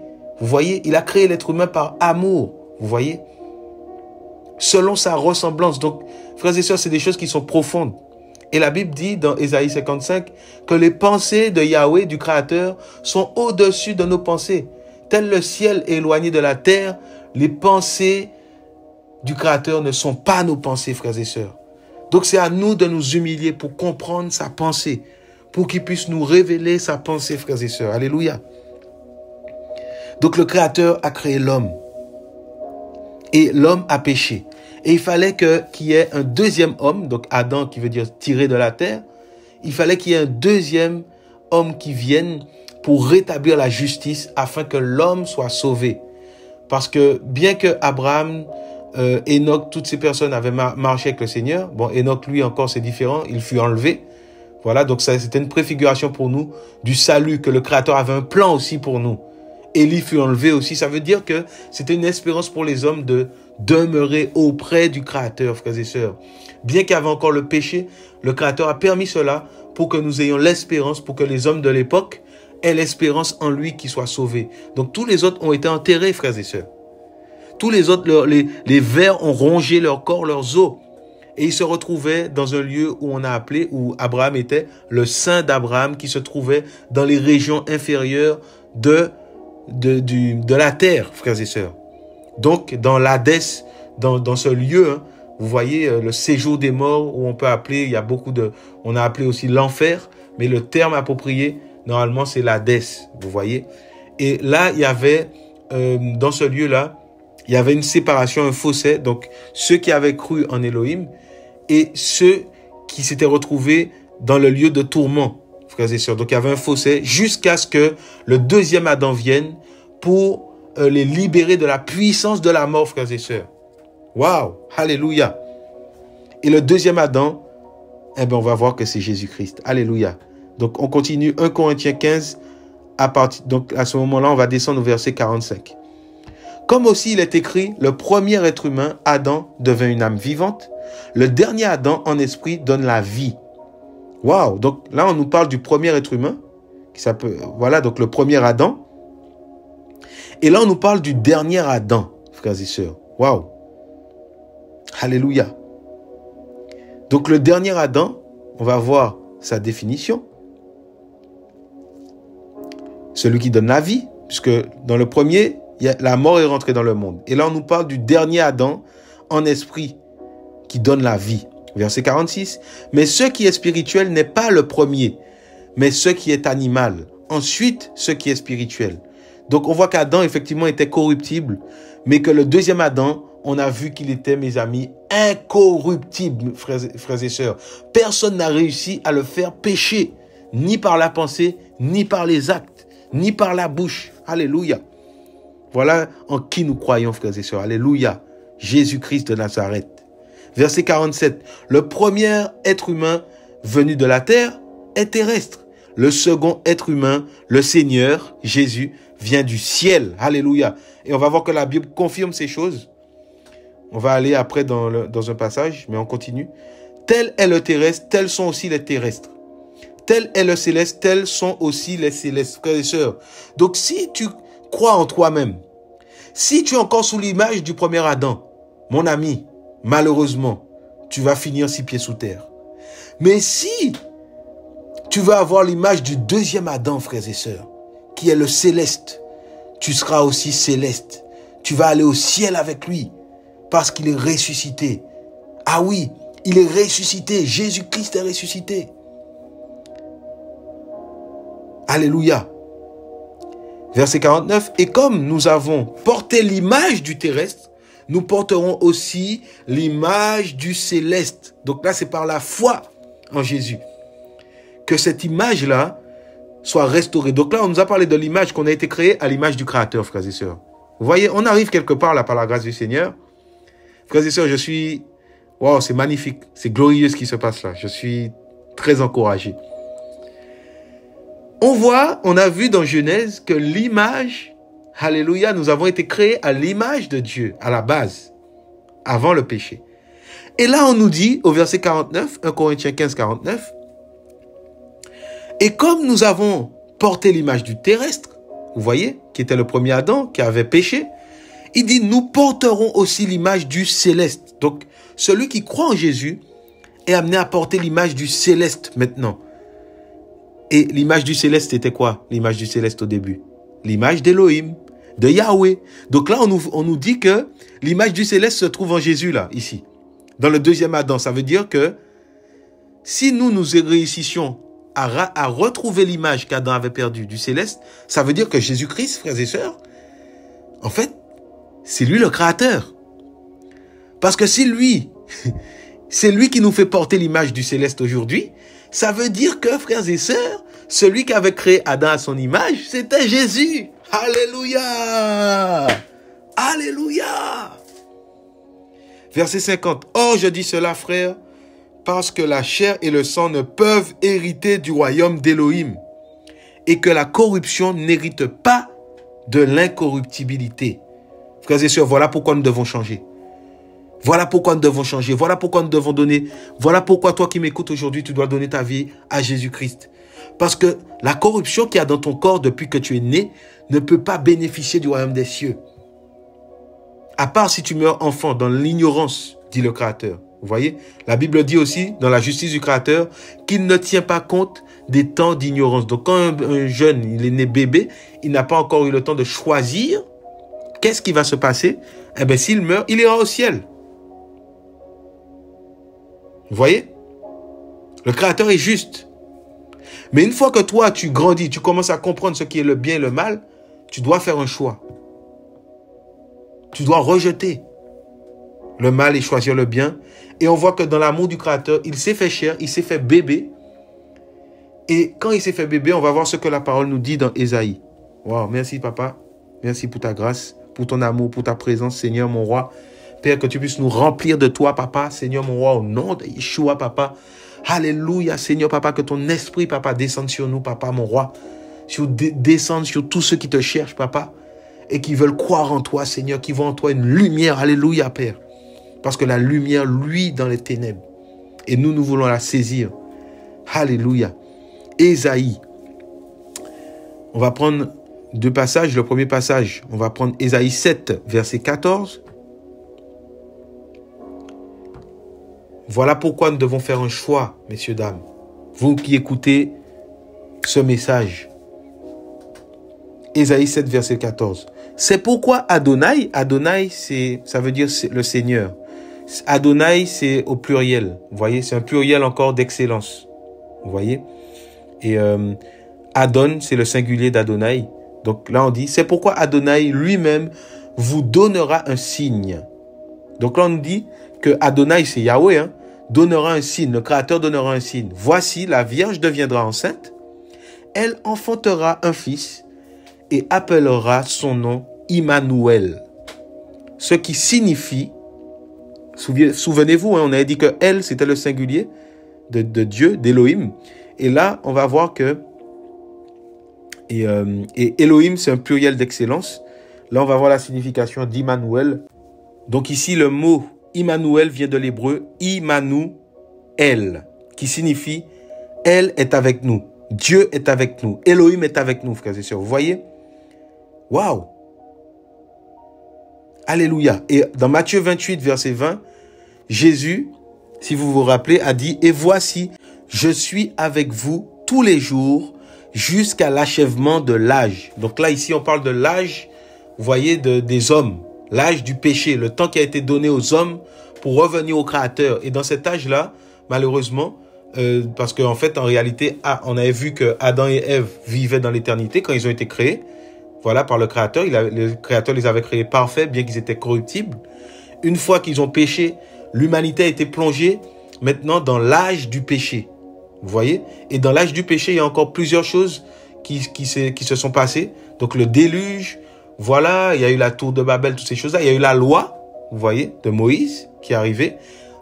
Vous voyez, il a créé l'être humain par amour, vous voyez, selon sa ressemblance. Donc, frères et sœurs, c'est des choses qui sont profondes. Et la Bible dit dans Ésaïe 55 que les pensées de Yahweh, du Créateur, sont au-dessus de nos pensées. Tel le ciel est éloigné de la terre, les pensées du Créateur ne sont pas nos pensées, frères et sœurs. Donc c'est à nous de nous humilier pour comprendre sa pensée, pour qu'il puisse nous révéler sa pensée, frères et sœurs. Alléluia. Donc le Créateur a créé l'homme. Et l'homme a péché. Et il fallait qu'il y ait un deuxième homme, donc Adam qui veut dire tiré de la terre. Il fallait qu'il y ait un deuxième homme qui vienne pour rétablir la justice afin que l'homme soit sauvé. Parce que bien que Abraham, Enoch, toutes ces personnes avaient marché avec le Seigneur, bon, Enoch, lui encore, c'est différent, il fut enlevé. Voilà, donc ça, c'était une préfiguration pour nous du salut, que le Créateur avait un plan aussi pour nous. Élie fut enlevé aussi. Ça veut dire que c'était une espérance pour les hommes de demeurer auprès du Créateur, frères et sœurs. Bien qu'il y avait encore le péché, le Créateur a permis cela pour que nous ayons l'espérance, pour que les hommes de l'époque aient l'espérance en lui qui soit sauvé. Donc tous les autres ont été enterrés, frères et sœurs. Tous les autres, les vers ont rongé leur corps, leurs os. Et ils se retrouvaient dans un lieu où on a appelé, où Abraham était, le sein d'Abraham, qui se trouvait dans les régions inférieures de la terre, frères et sœurs. Donc, dans l'Hadès, dans ce lieu, hein, vous voyez le séjour des morts, où on peut appeler, il y a beaucoup de, on a appelé aussi l'enfer, mais le terme approprié, normalement, c'est l'Hadès, vous voyez. Et là, il y avait, dans ce lieu-là, il y avait une séparation, un fossé, donc ceux qui avaient cru en Elohim et ceux qui s'étaient retrouvés dans le lieu de tourment, frères et sœurs. Donc il y avait un fossé jusqu'à ce que le deuxième Adam vienne pour les libérer de la puissance de la mort, frères et sœurs. Waouh, alléluia. Et le deuxième Adam, eh ben on va voir que c'est Jésus-Christ. Alléluia. Donc on continue 1 Corinthiens 15 donc à ce moment-là, on va descendre au verset 45. Comme aussi il est écrit, le premier être humain, Adam, devint une âme vivante. Le dernier Adam, en esprit, donne la vie. Waouh! Donc là, on nous parle du premier être humain. Voilà, donc le premier Adam. Et là, on nous parle du dernier Adam, frères et sœurs. Waouh! Alléluia! Donc le dernier Adam, on va voir sa définition. Celui qui donne la vie, puisque dans le premier, la mort est rentrée dans le monde. Et là, on nous parle du dernier Adam en esprit qui donne la vie. Verset 46. Mais ce qui est spirituel n'est pas le premier, mais ce qui est animal. Ensuite, ce qui est spirituel. Donc, on voit qu'Adam, effectivement, était corruptible, mais que le deuxième Adam, on a vu qu'il était, mes amis, incorruptible, frères et sœurs. Personne n'a réussi à le faire pécher, ni par la pensée, ni par les actes, ni par la bouche. Alléluia. Voilà en qui nous croyons, frères et sœurs. Alléluia. Jésus-Christ de Nazareth. Verset 47. Le premier être humain venu de la terre est terrestre. Le second être humain, le Seigneur, Jésus, vient du ciel. Alléluia. Et on va voir que la Bible confirme ces choses. On va aller après dans un passage, mais on continue. Tel est le terrestre, tels sont aussi les terrestres. Tel est le céleste, tels sont aussi les célestes, frères et sœurs. Donc si tu crois en toi-même, si tu es encore sous l'image du premier Adam, mon ami, malheureusement, tu vas finir 6 pieds sous terre. Mais si tu veux avoir l'image du deuxième Adam, frères et sœurs, qui est le céleste, tu seras aussi céleste. Tu vas aller au ciel avec lui, parce qu'il est ressuscité. Ah oui, il est ressuscité. Jésus-Christ est ressuscité. Alléluia. Verset 49. Et comme nous avons porté l'image du terrestre, nous porterons aussi l'image du céleste. Donc là, c'est par la foi en Jésus que cette image-là soit restaurée. Donc là, on nous a parlé de l'image qu'on a été créée à l'image du Créateur, frères et sœurs. Vous voyez, on arrive quelque part là par la grâce du Seigneur. Frères et sœurs, waouh, c'est magnifique. C'est glorieux ce qui se passe là. Je suis très encouragé. On a vu dans Genèse que l'image, alléluia, nous avons été créés à l'image de Dieu, à la base, avant le péché. Et là, on nous dit, au verset 49, 1 Corinthiens 15, 49, et comme nous avons porté l'image du terrestre, vous voyez, qui était le premier Adam, qui avait péché, il dit, nous porterons aussi l'image du céleste. Donc, celui qui croit en Jésus est amené à porter l'image du céleste maintenant. Et l'image du céleste, c'était quoi? L'image du céleste au début? L'image d'Elohim, de Yahweh. Donc là, on nous dit que l'image du céleste se trouve en Jésus, là, ici. Dans le deuxième Adam. Ça veut dire que si nous réussissions à retrouver l'image qu'Adam avait perdue du céleste, ça veut dire que Jésus-Christ, frères et sœurs, En fait, c'est lui le créateur. Parce que si lui, c'est lui qui nous fait porter l'image du céleste aujourd'hui, ça veut dire que, frères et sœurs, celui qui avait créé Adam à son image, c'était Jésus. Alléluia! Alléluia! Verset 50. Or, je dis cela, frères, parce que la chair et le sang ne peuvent hériter du royaume d'Élohim, et que la corruption n'hérite pas de l'incorruptibilité. Frères et sœurs, voilà pourquoi nous devons changer. Voilà pourquoi nous devons changer. Voilà pourquoi nous devons donner. Voilà pourquoi toi qui m'écoutes aujourd'hui, tu dois donner ta vie à Jésus-Christ. Parce que la corruption qu'il y a dans ton corps depuis que tu es né ne peut pas bénéficier du royaume des cieux. À part si tu meurs enfant dans l'ignorance, dit le Créateur. Vous voyez, la Bible dit aussi, dans la justice du Créateur, qu'il ne tient pas compte des temps d'ignorance. Donc quand un jeune, il est né bébé, il n'a pas encore eu le temps de choisir, qu'est-ce qui va se passer? Eh bien, s'il meurt, il ira au ciel. Vous voyez? Le Créateur est juste. Mais une fois que toi, tu grandis, tu commences à comprendre ce qui est le bien et le mal, tu dois faire un choix. Tu dois rejeter le mal et choisir le bien. Et on voit que dans l'amour du Créateur, il s'est fait chair, il s'est fait bébé. Et quand il s'est fait bébé, on va voir ce que la parole nous dit dans Ésaïe. Wow, merci papa. Merci pour ta grâce, pour ton amour, pour ta présence, Seigneur mon roi. Père, que tu puisses nous remplir de toi, papa, Seigneur mon roi, au nom de Yeshua, papa. Alléluia, Seigneur, papa, que ton esprit, papa, descende sur nous, papa, mon roi. Descende sur tous ceux qui te cherchent, papa, et qui veulent croire en toi, Seigneur, qui voient en toi une lumière. Alléluia, Père. Parce que la lumière luit dans les ténèbres. Et nous voulons la saisir. Alléluia. Ésaïe. On va prendre deux passages. Le premier passage, on va prendre Ésaïe 7, verset 14. Voilà pourquoi nous devons faire un choix, messieurs, dames. Vous qui écoutez ce message. Ésaïe 7, verset 14. C'est pourquoi Adonai, ça veut dire le Seigneur. Adonai, c'est au pluriel. Vous voyez, c'est un pluriel encore d'excellence. Vous voyez? Et Adon, c'est le singulier d'Adonai. Donc là, on dit, c'est pourquoi Adonai lui-même vous donnera un signe. Donc là, on nous dit que Adonai, c'est Yahweh, hein, donnera un signe. Le Créateur donnera un signe. Voici, la Vierge deviendra enceinte. Elle enfantera un fils et appellera son nom Immanuel. Ce qui signifie, souvenez-vous, hein, on avait dit que elle, c'était le singulier de Dieu, d'Élohim. Et là, on va voir que et Elohim, c'est un pluriel d'excellence. Là, on va voir la signification d'Immanuel. Donc ici, le mot Immanuel vient de l'hébreu Immanuel, qui signifie « Elle est avec nous ». Dieu est avec nous. Elohim est avec nous, frères et sœurs. Vous voyez? Waouh! Alléluia. Et dans Matthieu 28, verset 20, Jésus, si vous vous rappelez, a dit « Et voici, je suis avec vous tous les jours jusqu'à l'achèvement de l'âge. » Donc là, ici, on parle de l'âge, vous voyez, des hommes. L'âge du péché, le temps qui a été donné aux hommes pour revenir au Créateur. Et dans cet âge-là, malheureusement, parce qu'en fait, en réalité, on avait vu que Adam et Ève vivaient dans l'éternité quand ils ont été créés. Voilà, par le Créateur. Le Créateur les avait créés parfaits, bien qu'ils étaient corruptibles. Une fois qu'ils ont péché, l'humanité a été plongée maintenant dans l'âge du péché. Vous voyez? Et dans l'âge du péché, il y a encore plusieurs choses qui se sont passées. Donc le déluge, voilà, il y a eu la tour de Babel, toutes ces choses-là. Il y a eu la loi, vous voyez, de Moïse qui est arrivée.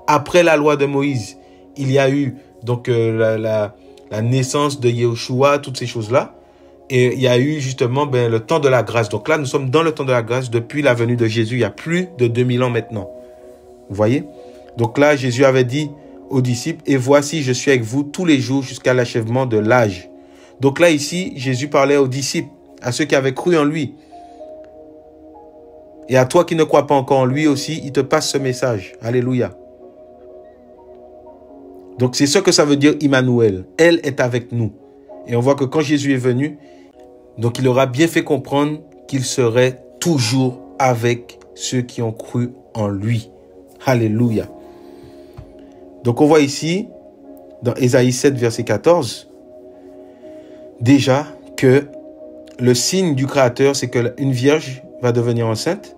Après la loi de Moïse, il y a eu donc la naissance de Yeshua, toutes ces choses-là. Et il y a eu justement le temps de la grâce. Donc là, nous sommes dans le temps de la grâce depuis la venue de Jésus. Il y a plus de 2000 ans maintenant. Vous voyez? Donc là, Jésus avait dit aux disciples, « Et voici, je suis avec vous tous les jours jusqu'à l'achèvement de l'âge. » Donc là, ici, Jésus parlait aux disciples, à ceux qui avaient cru en lui. Et à toi qui ne crois pas encore en lui aussi, il te passe ce message. Alléluia. Donc c'est ce que ça veut dire Immanuel. Elle est avec nous. Et on voit que quand Jésus est venu, donc il aura bien fait comprendre qu'il serait toujours avec ceux qui ont cru en lui. Alléluia. Donc on voit ici, dans Ésaïe 7, verset 14, déjà que le signe du Créateur, c'est qu'une vierge va devenir enceinte,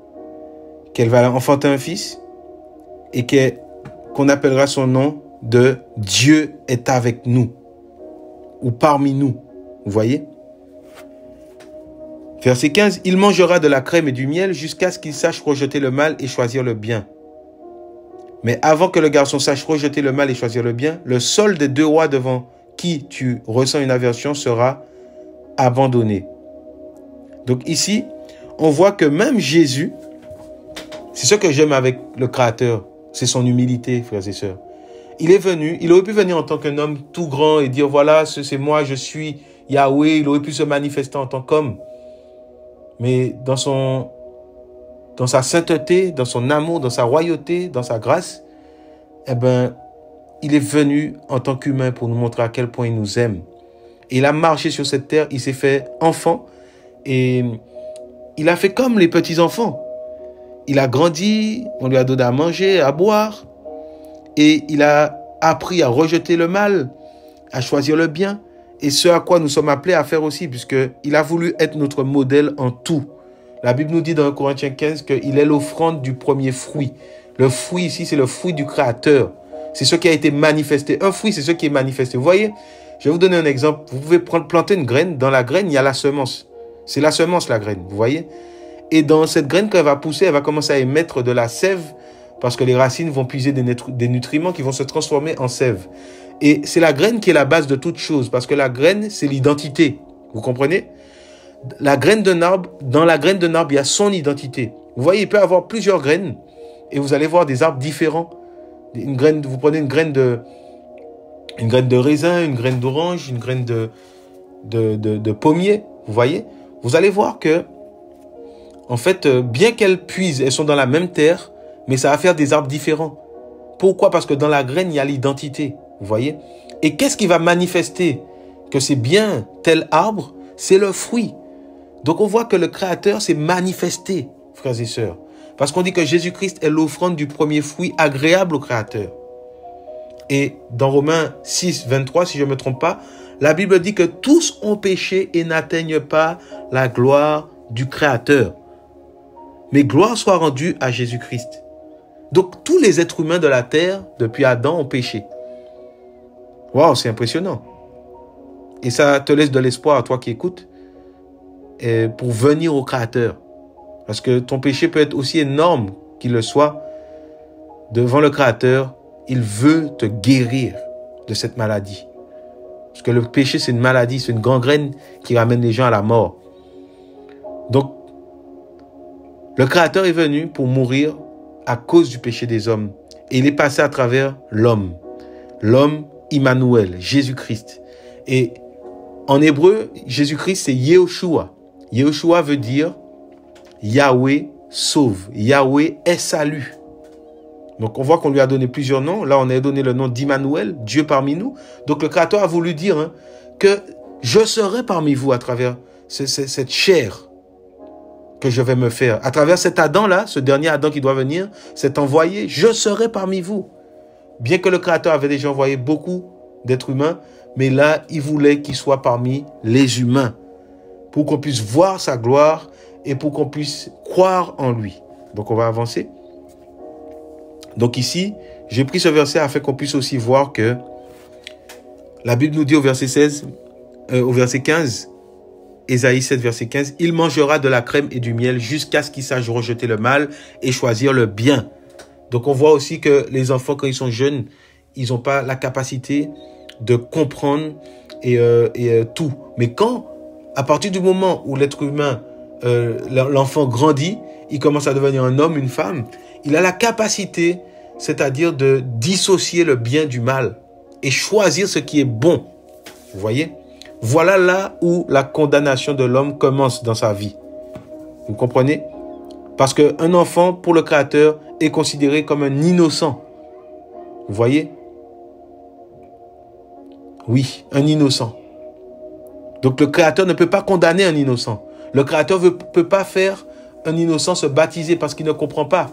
qu'elle va enfanter un fils et qu'on appellera son nom de Dieu est avec nous ou parmi nous. Vous voyez? Verset 15, il mangera de la crème et du miel jusqu'à ce qu'il sache rejeter le mal et choisir le bien. Mais avant que le garçon sache rejeter le mal et choisir le bien, le seul des deux rois devant qui tu ressens une aversion sera abandonné. Donc ici, on voit que même Jésus, c'est ce que j'aime avec le Créateur, c'est son humilité, frères et sœurs. Il est venu, il aurait pu venir en tant qu'un homme tout grand et dire, voilà, c'est moi, je suis Yahweh. Il aurait pu se manifester en tant qu'homme. Mais dans sa sainteté, dans son amour, dans sa royauté, dans sa grâce, eh ben, il est venu en tant qu'humain pour nous montrer à quel point il nous aime. Et il a marché sur cette terre, il s'est fait enfant et il a fait comme les petits-enfants. Il a grandi, on lui a donné à manger, à boire et il a appris à rejeter le mal, à choisir le bien et ce à quoi nous sommes appelés à faire aussi puisqu'il a voulu être notre modèle en tout. La Bible nous dit dans 1 Corinthiens 15 qu'il est l'offrande du premier fruit. Le fruit ici, c'est le fruit du Créateur. C'est ce qui a été manifesté. Un fruit, c'est ce qui est manifesté. Vous voyez, je vais vous donner un exemple. Vous pouvez planter une graine. Dans la graine, il y a la semence. C'est la semence, la graine. Vous voyez? Et dans cette graine, quand elle va pousser, elle va commencer à émettre de la sève parce que les racines vont puiser des nutriments qui vont se transformer en sève. Et c'est la graine qui est la base de toute chose parce que la graine, c'est l'identité. Vous comprenez? La graine d'un arbre, dans la graine d'un arbre, il y a son identité. Vous voyez, il peut y avoir plusieurs graines et vous allez voir des arbres différents. Une graine, vous prenez une graine de raisin, une graine d'orange, une graine de pommier. Vous voyez, vous allez voir que, en fait, bien qu'elles puisent, elles sont dans la même terre, mais ça va faire des arbres différents. Pourquoi? Parce que dans la graine, il y a l'identité. Vous voyez? Et qu'est-ce qui va manifester que c'est bien tel arbre? C'est le fruit. Donc on voit que le Créateur s'est manifesté, frères et sœurs. Parce qu'on dit que Jésus-Christ est l'offrande du premier fruit agréable au Créateur. Et dans Romains 6, 23, si je ne me trompe pas, la Bible dit que tous ont péché et n'atteignent pas la gloire du Créateur. Mais gloire soit rendue à Jésus-Christ. Donc tous les êtres humains de la terre, depuis Adam, ont péché. Waouh, c'est impressionnant. Et ça te laisse de l'espoir à toi qui écoutes pour venir au Créateur. Parce que ton péché peut être aussi énorme qu'il le soit. Devant le Créateur, il veut te guérir de cette maladie. Parce que le péché, c'est une maladie, c'est une gangrène qui ramène les gens à la mort. Donc, le Créateur est venu pour mourir à cause du péché des hommes. Et il est passé à travers l'homme. L'homme Immanuel, Jésus-Christ. Et en hébreu, Jésus-Christ, c'est Yehoshua. Yehoshua veut dire Yahweh sauve. Yahweh est salut. Donc on voit qu'on lui a donné plusieurs noms. Là, on a donné le nom d'Immanuel, Dieu parmi nous. Donc le Créateur a voulu dire que je serai parmi vous à travers cette chair que je vais me faire. À travers cet Adam-là, ce dernier Adam qui doit venir, cet envoyé, je serai parmi vous. Bien que le Créateur avait déjà envoyé beaucoup d'êtres humains, mais là, il voulait qu'il soit parmi les humains pour qu'on puisse voir sa gloire et pour qu'on puisse croire en lui. Donc, on va avancer. Donc ici, j'ai pris ce verset afin qu'on puisse aussi voir que la Bible nous dit au verset 15, Ésaïe 7, verset 15, « Il mangera de la crème et du miel jusqu'à ce qu'il sache rejeter le mal et choisir le bien. » Donc on voit aussi que les enfants, quand ils sont jeunes, ils n'ont pas la capacité de comprendre et tout. Mais quand, à partir du moment où l'être humain, l'enfant grandit, il commence à devenir un homme, une femme, il a la capacité, c'est-à-dire de dissocier le bien du mal et choisir ce qui est bon. Vous voyez? Voilà là où la condamnation de l'homme commence dans sa vie. Vous comprenez? Parce qu'un enfant, pour le Créateur, est considéré comme un innocent. Vous voyez? Oui, un innocent. Donc le Créateur ne peut pas condamner un innocent. Le Créateur ne peut pas faire un innocent se baptiser parce qu'il ne comprend pas.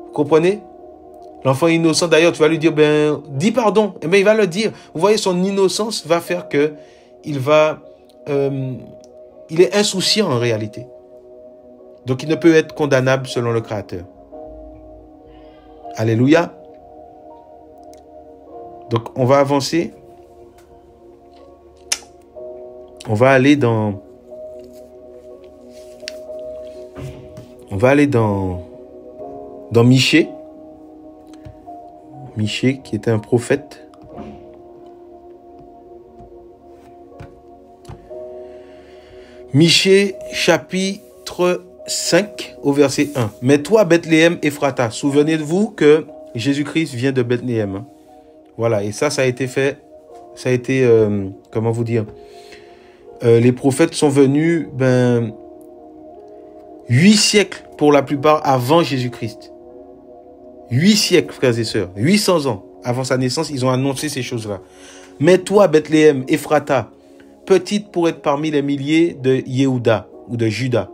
Vous comprenez? L'enfant innocent, d'ailleurs, tu vas lui dire, dis pardon. Eh bien, il va le dire. Vous voyez, son innocence va faire que il est insouciant en réalité. Donc, il ne peut être condamnable selon le Créateur. Alléluia. Donc, on va avancer. On va aller dans Michée. Michée, qui était un prophète. Michée, chapitre 5, au verset 1. « Mais toi, Bethléem, Ephrata, souvenez-vous que Jésus-Christ vient de Bethléem. » Voilà, et ça a été fait, comment vous dire, les prophètes sont venus, 8 siècles pour la plupart avant Jésus-Christ. 8 siècles, frères et sœurs, 800 ans avant sa naissance, ils ont annoncé ces choses-là. « Mais toi, Bethléem, Ephrata, petite pour être parmi les milliers de Yehuda ou de Juda. »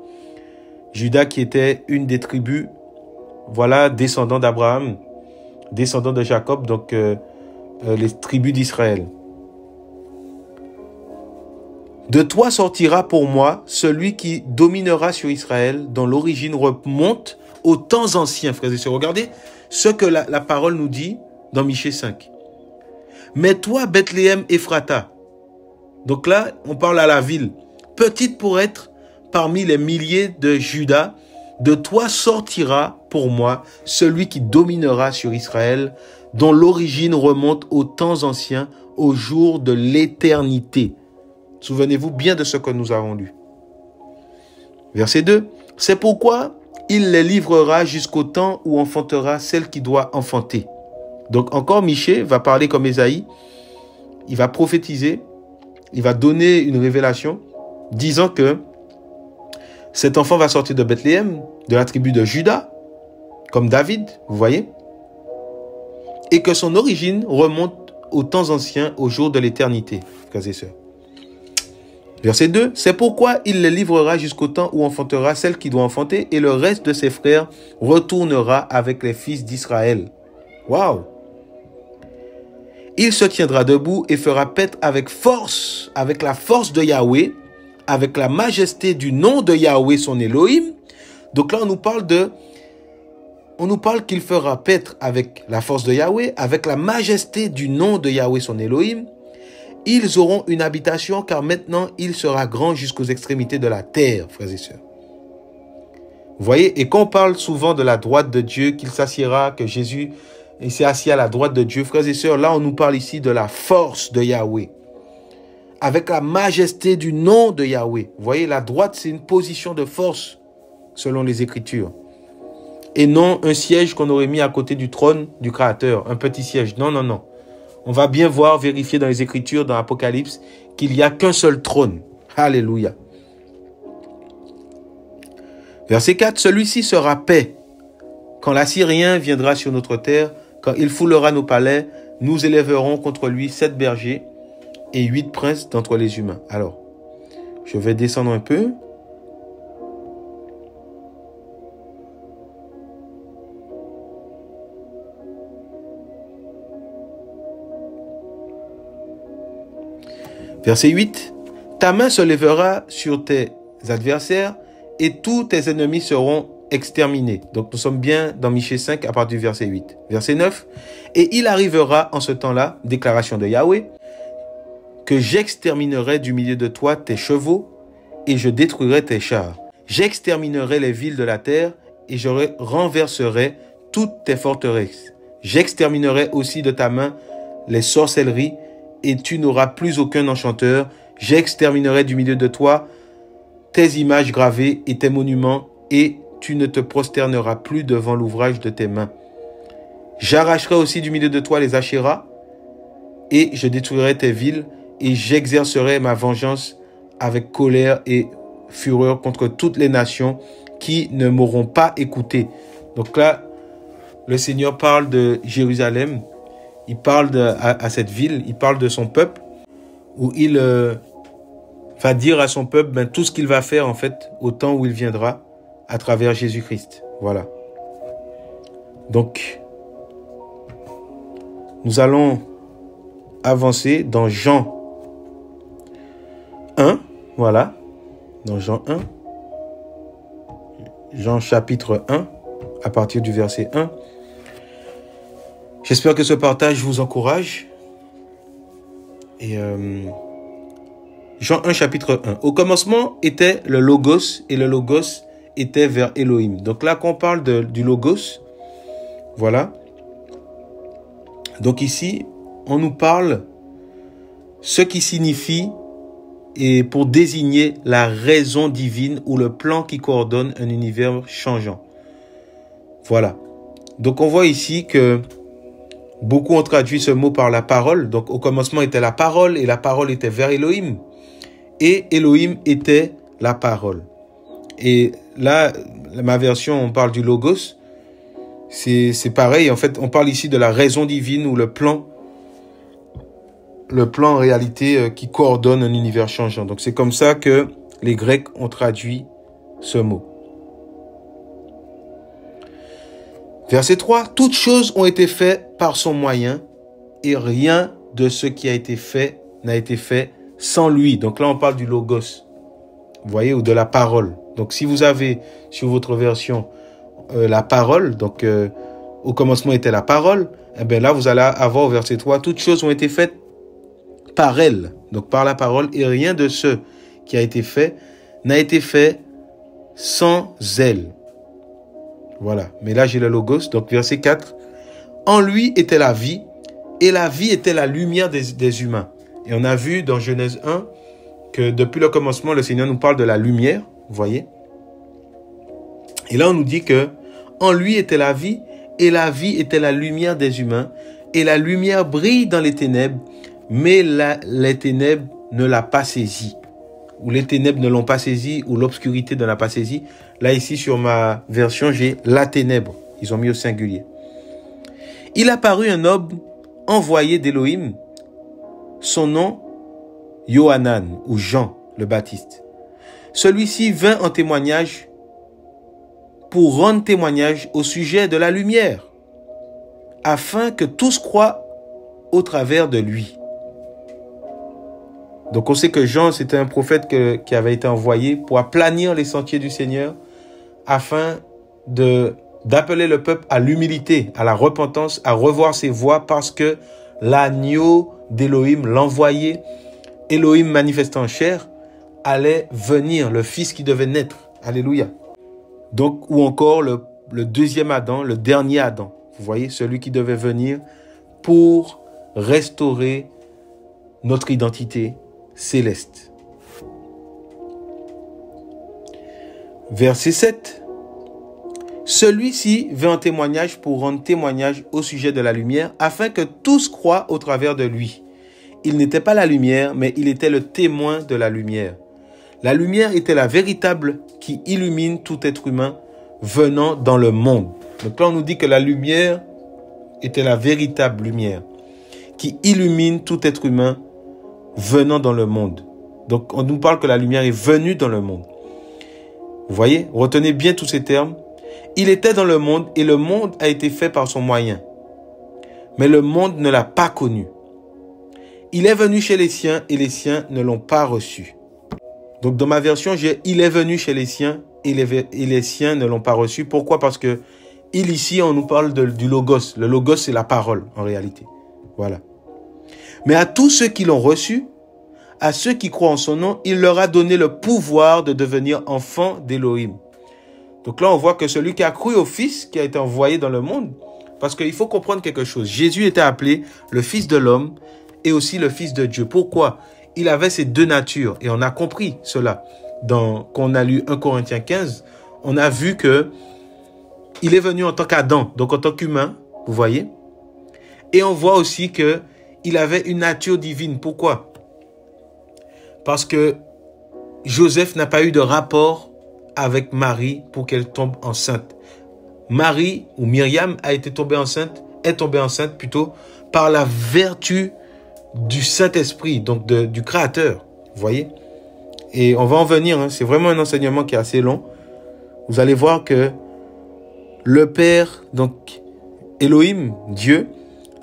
Juda qui était une des tribus, voilà, descendant d'Abraham, descendant de Jacob, donc les tribus d'Israël. « De toi sortira pour moi celui qui dominera sur Israël, dont l'origine remonte aux temps anciens. » Frères et sœurs, regardez ce que la parole nous dit dans Michée 5. « Mais toi, Bethléem Ephrata. » Donc là, on parle à la ville. « Petite pour être parmi les milliers de Juda, de toi sortira pour moi celui qui dominera sur Israël, dont l'origine remonte aux temps anciens, au jour de l'éternité. » Souvenez-vous bien de ce que nous avons lu. Verset 2. « C'est pourquoi il les livrera jusqu'au temps où enfantera celle qui doit enfanter. » Donc encore Michée va parler comme Ésaïe. Il va prophétiser. Il va donner une révélation disant que cet enfant va sortir de Bethléem, de la tribu de Juda, comme David, vous voyez, et que son origine remonte aux temps anciens, au jour de l'éternité, frères et sœurs. Verset 2, « C'est pourquoi il les livrera jusqu'au temps où enfantera celle qui doit enfanter, et le reste de ses frères retournera avec les fils d'Israël. » Waouh! « Il se tiendra debout et fera paître avec force, avec la force de Yahweh, avec la majesté du nom de Yahweh son Elohim. » Donc là, on nous parle qu'il fera paître avec la force de Yahweh, avec la majesté du nom de Yahweh son Elohim. Ils auront une habitation, car maintenant il sera grand jusqu'aux extrémités de la terre, frères et sœurs. Vous voyez, et quand on parle souvent de la droite de Dieu, qu'il s'assiera, que Jésus s'est assis à la droite de Dieu, frères et sœurs, là on nous parle ici de la force de Yahweh, avec la majesté du nom de Yahweh. Vous voyez, la droite, c'est une position de force, selon les Écritures. Et non un siège qu'on aurait mis à côté du trône du Créateur, un petit siège. Non, non, non. On va bien voir, vérifier dans les Écritures, dans l'Apocalypse, qu'il n'y a qu'un seul trône. Alléluia. Verset 4, « Celui-ci sera paix. Quand l'Assyrien viendra sur notre terre, quand il foulera nos palais, nous élèverons contre lui 7 bergers et 8 princes d'entre les humains. » Alors, je vais descendre un peu. Verset 8. « Ta main se lèvera sur tes adversaires et tous tes ennemis seront exterminés. » Donc nous sommes bien dans Michée 5 à partir du verset 8. Verset 9. « Et il arrivera en ce temps-là, déclaration de Yahweh, que j'exterminerai du milieu de toi tes chevaux et je détruirai tes chars. J'exterminerai les villes de la terre et je renverserai toutes tes forteresses. J'exterminerai aussi de ta main les sorcelleries et tu n'auras plus aucun enchanteur. J'exterminerai du milieu de toi tes images gravées et tes monuments et tu ne te prosterneras plus devant l'ouvrage de tes mains. J'arracherai aussi du milieu de toi les Ashéras et je détruirai tes villes et j'exercerai ma vengeance avec colère et fureur contre toutes les nations qui ne m'auront pas écouté. » Donc là, le Seigneur parle de Jérusalem, il parle à cette ville, il parle de son peuple, où il va dire à son peuple tout ce qu'il va faire en fait au temps où il viendra à travers Jésus-Christ. Voilà. Donc, nous allons avancer dans Jean 1, voilà, dans Jean 1. Jean chapitre 1, à partir du verset 1. J'espère que ce partage vous encourage. Et Jean 1, chapitre 1. Au commencement était le Logos, et le Logos était vers Elohim. Donc là, quand on parle du Logos, voilà. Donc ici, on nous parle ce qui signifie et pour désigner la raison divine ou le plan qui coordonne un univers changeant. Voilà. Donc on voit ici que beaucoup ont traduit ce mot par la parole. Donc au commencement était la parole et la parole était vers Elohim. Et Elohim était la parole. Et là, ma version, on parle du Logos. C'est pareil. En fait, on parle ici de la raison divine ou le plan en réalité qui coordonne un univers changeant. Donc c'est comme ça que les Grecs ont traduit ce mot. Verset 3. Toutes choses ont été faites par son moyen et rien de ce qui a été fait n'a été fait sans lui. Donc là on parle du Logos. Vous voyez, ou de la parole. Donc si vous avez sur votre version la parole, donc au commencement était la parole, et bien là vous allez avoir au verset 3, toutes choses ont été faites par elle, donc par la parole, et rien de ce qui a été fait n'a été fait sans elle. Voilà, mais là j'ai le Logos, donc verset 4. En lui était la vie, et la vie était la lumière des humains. Et on a vu dans Genèse 1 que depuis le commencement, le Seigneur nous parle de la lumière, vous voyez. Et là on nous dit que en lui était la vie, et la vie était la lumière des humains, et la lumière brille dans les ténèbres, mais les ténèbres ne l'ont pas saisi. Ou les ténèbres ne l'ont pas saisi, ou l'obscurité ne l'a pas saisi. Là, ici, sur ma version, j'ai la ténèbre. Ils ont mis au singulier. Il apparut un homme envoyé d'Élohim. Son nom, Yohanan, ou Jean le Baptiste. Celui-ci vint en témoignage pour rendre témoignage au sujet de la lumière, afin que tous croient au travers de lui. Donc on sait que Jean, c'était un prophète qui avait été envoyé pour aplanir les sentiers du Seigneur afin d'appeler le peuple à l'humilité, à la repentance, à revoir ses voies parce que l'agneau d'Élohim, l'envoyé, Élohim manifesté en chair, allait venir, le fils qui devait naître. Alléluia. Donc, ou encore le deuxième Adam, le dernier Adam. Vous voyez, celui qui devait venir pour restaurer notre identité céleste. Verset 7. Celui-ci vint en témoignage pour rendre témoignage au sujet de la lumière, afin que tous croient au travers de lui. Il n'était pas la lumière, mais il était le témoin de la lumière. La lumière était la véritable qui illumine tout être humain venant dans le monde. Donc là, on nous dit que la lumière était la véritable lumière qui illumine tout être humain venant dans le monde. Donc, on nous parle que la lumière est venue dans le monde. Vous voyez, retenez bien tous ces termes. Il était dans le monde et le monde a été fait par son moyen. Mais le monde ne l'a pas connu. Il est venu chez les siens et les siens ne l'ont pas reçu. Donc, dans ma version, j'ai « Il est venu chez les siens et les siens ne l'ont pas reçu ». Pourquoi? Parce que ici, on nous parle du Logos. Le Logos, c'est la parole, en réalité. Voilà. Mais à tous ceux qui l'ont reçu, à ceux qui croient en son nom, il leur a donné le pouvoir de devenir enfants d'Élohim. Donc là, on voit que celui qui a cru au Fils qui a été envoyé dans le monde, parce qu'il faut comprendre quelque chose. Jésus était appelé le Fils de l'homme et aussi le Fils de Dieu. Pourquoi? Il avait ces deux natures et on a compris cela. Quand on a lu 1 Corinthiens 15, on a vu que il est venu en tant qu'Adam, donc en tant qu'humain, vous voyez. Et on voit aussi que il avait une nature divine. Pourquoi? Parce que Joseph n'a pas eu de rapport avec Marie pour qu'elle tombe enceinte. Marie ou Myriam est tombée enceinte plutôt par la vertu du Saint-Esprit, donc du Créateur. Vous voyez? Et on va en venir, hein, c'est vraiment un enseignement qui est assez long. Vous allez voir que le Père, donc Elohim, Dieu,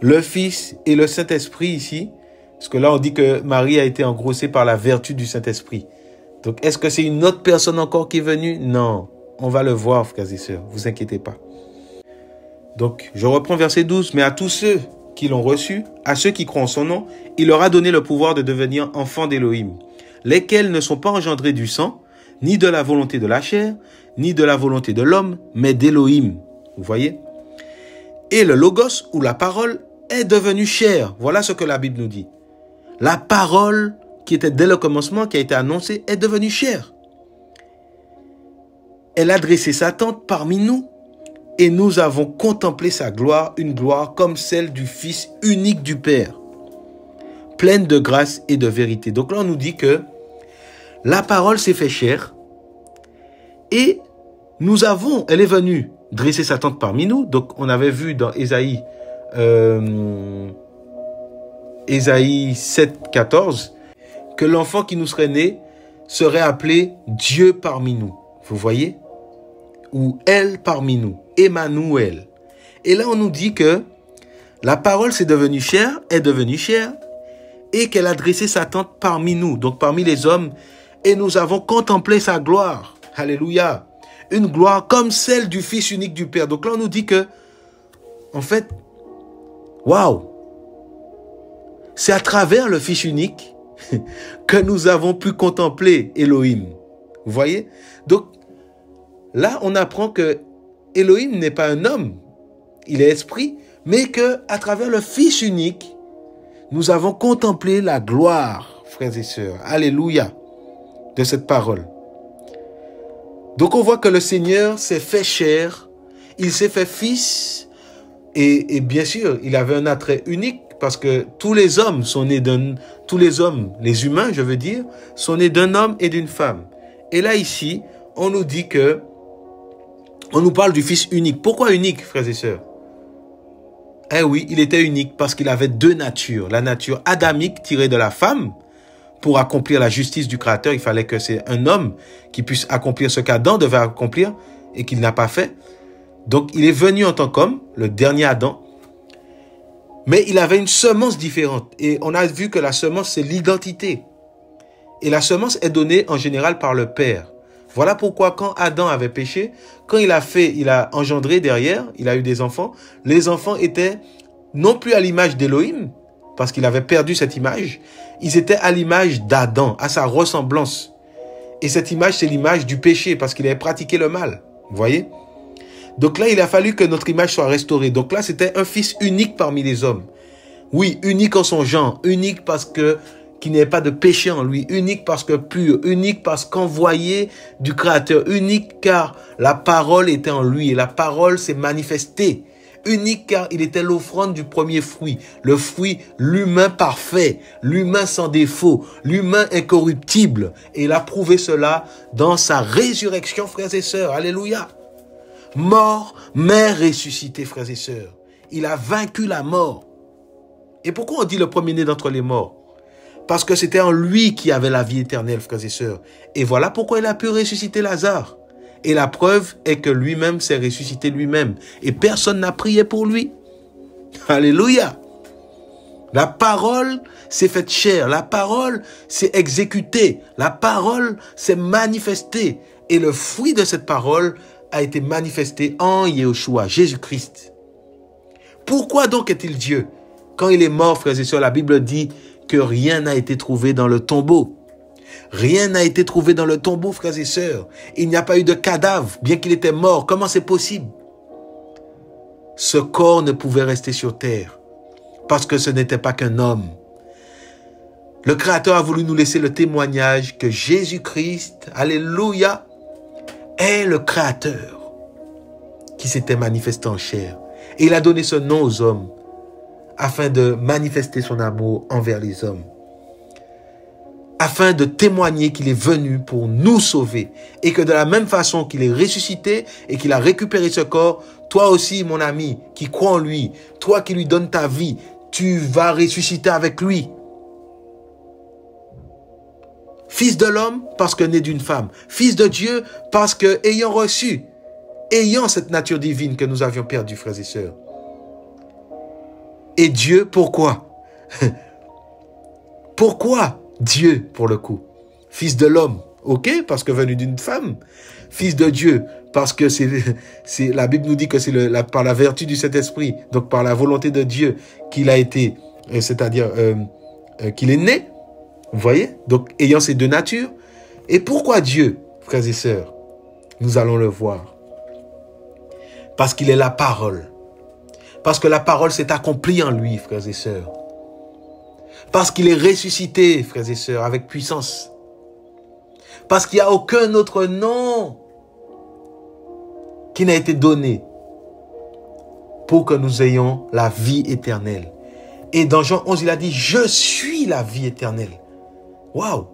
le Fils et le Saint-Esprit ici, parce que là on dit que Marie a été engrossée par la vertu du Saint-Esprit. Donc est-ce que c'est une autre personne encore qui est venue? Non, On va le voir, frères et sœurs. Vous inquiétez pas. Donc, je reprends verset 12. Mais à tous ceux qui l'ont reçu, à ceux qui croient en son nom, il leur a donné le pouvoir de devenir enfants d'Élohim, lesquels ne sont pas engendrés du sang, ni de la volonté de la chair, ni de la volonté de l'homme, mais d'Élohim. Vous voyez? Et le logos, ou la parole, est devenu chair. Voilà ce que la Bible nous dit. La parole qui était dès le commencement, qui a été annoncée, est devenue chair. Elle a dressé sa tente parmi nous, et nous avons contemplé sa gloire, une gloire comme celle du Fils unique du Père, pleine de grâce et de vérité. Donc là, on nous dit que la parole s'est fait chair, et elle est venue dresser sa tente parmi nous. Donc on avait vu dans Ésaïe 7, 14, que l'enfant qui nous serait né serait appelé Dieu parmi nous. Vous voyez? Ou elle parmi nous, Emmanuel. Et là, on nous dit que la parole est devenue chair, et qu'elle a dressé sa tente parmi nous, donc parmi les hommes, et nous avons contemplé sa gloire. Alléluia. Une gloire comme celle du Fils unique du Père. Donc là, on nous dit que, en fait, waouh, c'est à travers le Fils unique que nous avons pu contempler Elohim. Vous voyez? Donc, là, on apprend que Elohim n'est pas un homme, il est esprit, mais que à travers le Fils unique, nous avons contemplé la gloire, frères et sœurs. Alléluia, de cette parole. Donc, on voit que le Seigneur s'est fait chair, il s'est fait fils, et bien sûr, il avait un attrait unique, parce que tous les hommes, les humains, je veux dire, sont nés d'un homme et d'une femme. Et là, ici, on nous dit que on nous parle du Fils unique. Pourquoi unique, frères et sœurs? Eh oui, il était unique parce qu'il avait deux natures. La nature adamique tirée de la femme. Pour accomplir la justice du Créateur, il fallait que c'est un homme qui puisse accomplir ce qu'Adam devait accomplir et qu'il n'a pas fait. Donc, il est venu en tant qu'homme, le dernier Adam. Mais il avait une semence différente. Et on a vu que la semence, c'est l'identité. Et la semence est donnée en général par le Père. Voilà pourquoi quand Adam avait péché, quand il a engendré derrière, il a eu des enfants, les enfants étaient non plus à l'image d'Élohim, parce qu'il avait perdu cette image, ils étaient à l'image d'Adam, à sa ressemblance. Et cette image, c'est l'image du péché, parce qu'il avait pratiqué le mal. Vous voyez? Donc là, il a fallu que notre image soit restaurée. Donc là, c'était un fils unique parmi les hommes. Oui, unique en son genre, unique parce que qu'il n'y ait pas de péché en lui, unique parce que pur, unique parce qu'envoyé du Créateur, unique car la parole était en lui et la parole s'est manifestée, unique car il était l'offrande du premier fruit, le fruit, l'humain parfait, l'humain sans défaut, l'humain incorruptible. Et il a prouvé cela dans sa résurrection, frères et sœurs. Alléluia. Mort, mais ressuscité, frères et sœurs. Il a vaincu la mort. Et pourquoi on dit le premier-né d'entre les morts? Parce que c'était en lui qui avait la vie éternelle, frères et sœurs. Et voilà pourquoi il a pu ressusciter Lazare. Et la preuve est que lui-même s'est ressuscité lui-même. Et personne n'a prié pour lui. Alléluia. La parole s'est faite chair. La parole s'est exécutée. La parole s'est manifestée. Et le fruit de cette parole a été manifesté en Yeshua, Jésus-Christ. Pourquoi donc est-il Dieu? Quand il est mort, frères et sœurs, la Bible dit que rien n'a été trouvé dans le tombeau. Rien n'a été trouvé dans le tombeau, frères et sœurs. Il n'y a pas eu de cadavre, bien qu'il était mort. Comment c'est possible? Ce corps ne pouvait rester sur terre, parce que ce n'était pas qu'un homme. Le Créateur a voulu nous laisser le témoignage que Jésus-Christ, alléluia, est le Créateur qui s'était manifesté en chair. Et il a donné ce nom aux hommes, afin de manifester son amour envers les hommes, afin de témoigner qu'il est venu pour nous sauver, et que de la même façon qu'il est ressuscité et qu'il a récupéré ce corps, toi aussi, mon ami, qui crois en lui, toi qui lui donnes ta vie, tu vas ressusciter avec lui. Fils de l'homme, parce que né d'une femme. Fils de Dieu, parce que ayant cette nature divine que nous avions perdue, frères et sœurs. Et Dieu, pourquoi? Pourquoi Dieu, pour le coup? Fils de l'homme. ok, parce que venu d'une femme. Fils de Dieu, parce que la Bible nous dit que c'est par la vertu du Saint-Esprit, donc par la volonté de Dieu qu'il a été, c'est-à-dire qu'il est né. Vous voyez? Donc, ayant ces deux natures. Et pourquoi Dieu, frères et sœurs? Nous allons le voir. Parce qu'il est la parole. Parce que la parole s'est accomplie en lui, frères et sœurs. Parce qu'il est ressuscité, frères et sœurs, avec puissance. Parce qu'il n'y a aucun autre nom qui n'a été donné pour que nous ayons la vie éternelle. Et dans Jean 11, il a dit, je suis la vie éternelle. Waouh!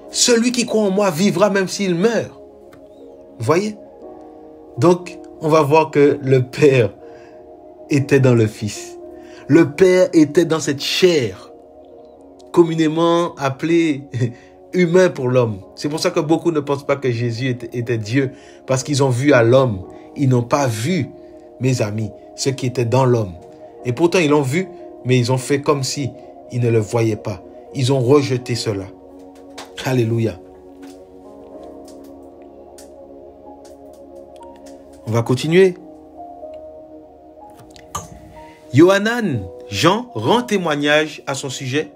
Celui qui croit en moi vivra même s'il meurt. Vous voyez? Donc, on va voir que le Père était dans le Fils. Le Père était dans cette chair, communément appelée humain pour l'homme. C'est pour ça que beaucoup ne pensent pas que Jésus était Dieu, parce qu'ils ont vu à l'homme. Ils n'ont pas vu, mes amis, ce qui était dans l'homme. Et pourtant, ils l'ont vu, mais ils ont fait comme si ils ne le voyaient pas. Ils ont rejeté cela. Alléluia. On va continuer. Yohanan, Jean, rend témoignage à son sujet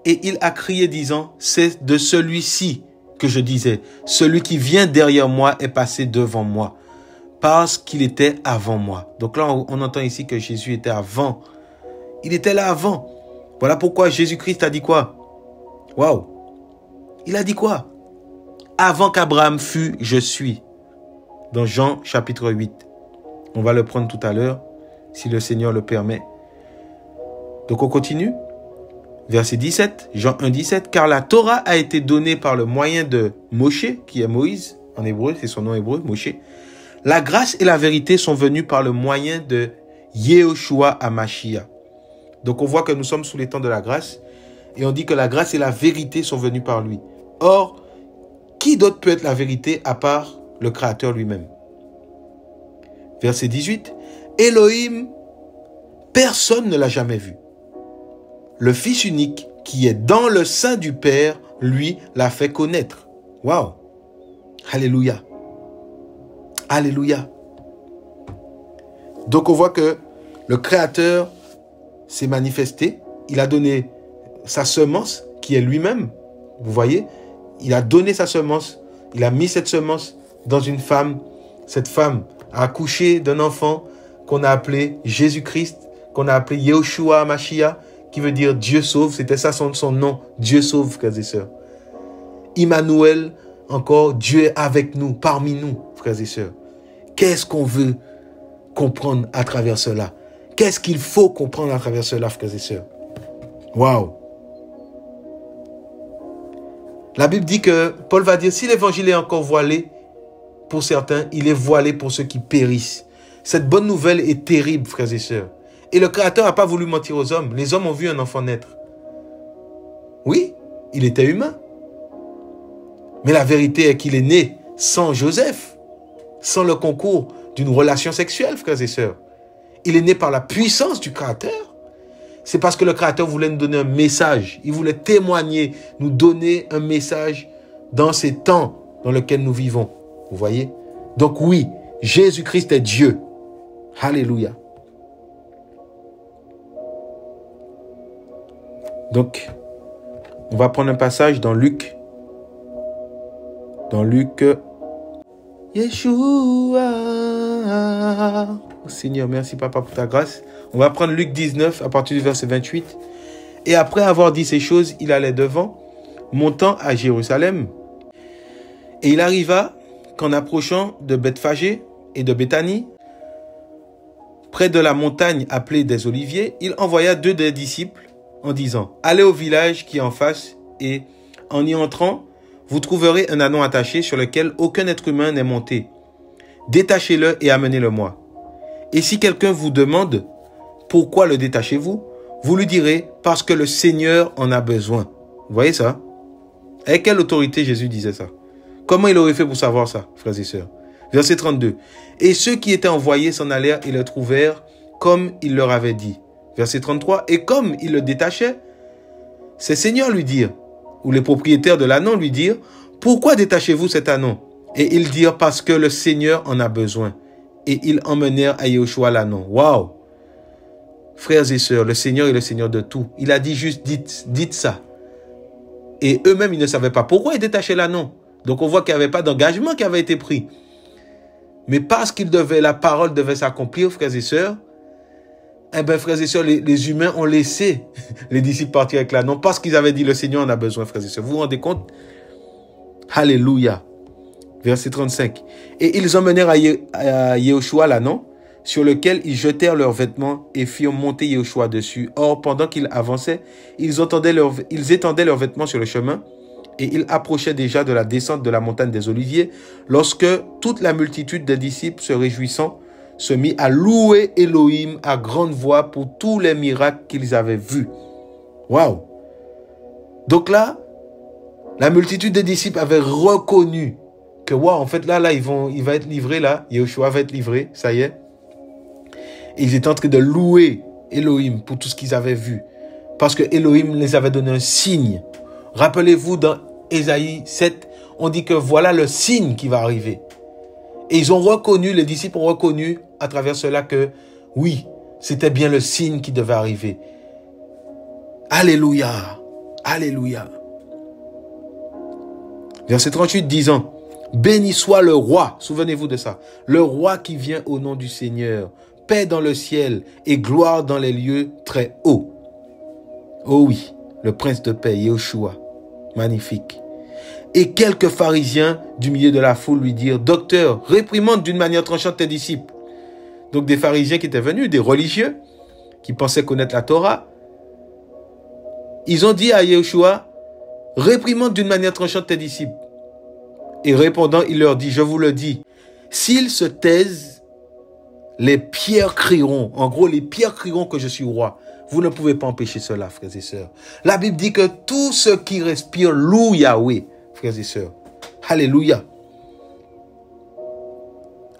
et il a crié disant, c'est de celui-ci que je disais, celui qui vient derrière moi est passé devant moi parce qu'il était avant moi. Donc là, on entend ici que Jésus était avant. Il était là avant. Voilà pourquoi Jésus-Christ a dit quoi? Waouh! Il a dit quoi? Avant qu'Abraham fût, je suis. Dans Jean chapitre 8. On va le prendre tout à l'heure, si le Seigneur le permet. Donc on continue. Verset 17, Jean 1, 17. Car la Torah a été donnée par le moyen de Moshe, qui est Moïse, en hébreu, c'est son nom hébreu, Moshe. La grâce et la vérité sont venues par le moyen de Yehoshua HaMashiach. Donc on voit que nous sommes sous les temps de la grâce, et on dit que la grâce et la vérité sont venues par lui. Or, qui d'autre peut être la vérité à part le Créateur lui-même? Verset 18. Elohim, personne ne l'a jamais vu. Le Fils unique qui est dans le sein du Père, lui, l'a fait connaître. Waouh! Alléluia! Alléluia! Donc on voit que le Créateur s'est manifesté. Il a donné sa semence, qui est lui-même. Vous voyez? Il a donné sa semence. Il a mis cette semence dans une femme. Cette femme a accouché d'un enfant qu'on a appelé Jésus-Christ, qu'on a appelé Yehoshua HaMashiach, qui veut dire Dieu sauve. C'était ça son nom, Dieu sauve, frères et sœurs. Immanuel, encore, Dieu est avec nous, parmi nous, frères et sœurs. Qu'est-ce qu'on veut comprendre à travers cela? Qu'est-ce qu'il faut comprendre à travers cela, frères et sœurs? Waouh! La Bible dit que, Paul va dire, si l'évangile est encore voilé pour certains, il est voilé pour ceux qui périssent. Cette bonne nouvelle est terrible, frères et sœurs. Et le Créateur n'a pas voulu mentir aux hommes. Les hommes ont vu un enfant naître. Oui, il était humain. Mais la vérité est qu'il est né sans Joseph, sans le concours d'une relation sexuelle, frères et sœurs. Il est né par la puissance du Créateur. C'est parce que le Créateur voulait nous donner un message. Il voulait témoigner, nous donner un message dans ces temps dans lesquels nous vivons. Vous voyez? Donc oui, Jésus-Christ est Dieu. Alléluia. Donc, on va prendre un passage dans Luc. Dans Luc. Yeshua. Oh Seigneur, merci Papa pour ta grâce. On va prendre Luc 19 à partir du verset 28. Et après avoir dit ces choses, il allait devant, montant à Jérusalem. Et il arriva qu'en approchant de Bethphagée et de Béthanie, près de la montagne appelée des Oliviers, il envoya 2 des disciples en disant, allez au village qui est en face et en y entrant, vous trouverez un ânon attaché sur lequel aucun être humain n'est monté. Détachez-le et amenez-le-moi. Et si quelqu'un vous demande, pourquoi le détachez-vous? Vous lui direz, parce que le Seigneur en a besoin. Vous voyez ça? Avec quelle autorité Jésus disait ça? Comment il aurait fait pour savoir ça, frères et sœurs? Verset 32. Et ceux qui étaient envoyés s'en allèrent et le trouvèrent comme il leur avait dit. Verset 33. Et comme il le détachait, ses seigneurs lui dirent, ou les propriétaires de l'ânon lui dirent, « Pourquoi détachez-vous cet ânon ?» Et ils dirent, « Parce que le Seigneur en a besoin. » Et ils emmenèrent à Yehoshua l'ânon. Waouh! Frères et sœurs, le Seigneur est le Seigneur de tout. Il a dit juste, dites ça. Et eux-mêmes, ils ne savaient pas pourquoi ils détachaient l'ânon. Donc on voit qu'il n'y avait pas d'engagement qui avait été pris. Mais parce la parole devait s'accomplir, frères et sœurs, eh bien, frères et sœurs, les humains ont laissé les disciples partir avec l'ânon parce qu'ils avaient dit le Seigneur en a besoin, frères et sœurs. Vous vous rendez compte? Alléluia. Verset 35. Et ils emmenèrent à Yehoshua l'ânon, sur lequel ils jetèrent leurs vêtements et firent monter Yehoshua dessus. Or, pendant qu'ils avançaient, ils étendaient leurs vêtements sur le chemin, et ils approchaient déjà de la descente de la montagne des Oliviers, lorsque toute la multitude des disciples, se réjouissant, se mit à louer Elohim à grande voix pour tous les miracles qu'ils avaient vus. Waouh! Donc là, la multitude des disciples avait reconnu que, waouh, en fait, là, il va être livré, là, Yehoshua va être livré, ça y est. Et ils étaient en train de louer Elohim pour tout ce qu'ils avaient vu. Parce que Elohim les avait donné un signe. Rappelez-vous, dans Ésaïe 7, on dit que voilà le signe qui va arriver. Et ils ont reconnu, les disciples ont reconnu à travers cela que, oui, c'était bien le signe qui devait arriver. Alléluia, alléluia. Verset 38, disant, « Béni soit le roi », souvenez-vous de ça, « le roi qui vient au nom du Seigneur, paix dans le ciel et gloire dans les lieux très hauts. » Oh oui, le prince de paix, Yehoshua, magnifique. Et quelques pharisiens du milieu de la foule lui dirent, « Docteur, réprimande d'une manière tranchante tes disciples. » Donc des pharisiens qui étaient venus, des religieux, qui pensaient connaître la Torah. Ils ont dit à Yehoshua, « Réprimande d'une manière tranchante tes disciples. » Et répondant, il leur dit, « Je vous le dis, s'ils se taisent, les pierres crieront. » En gros, les pierres crieront que je suis roi. Vous ne pouvez pas empêcher cela, frères et sœurs. La Bible dit que tous ceux qui respirent louent Yahweh, frères et sœurs. Alléluia.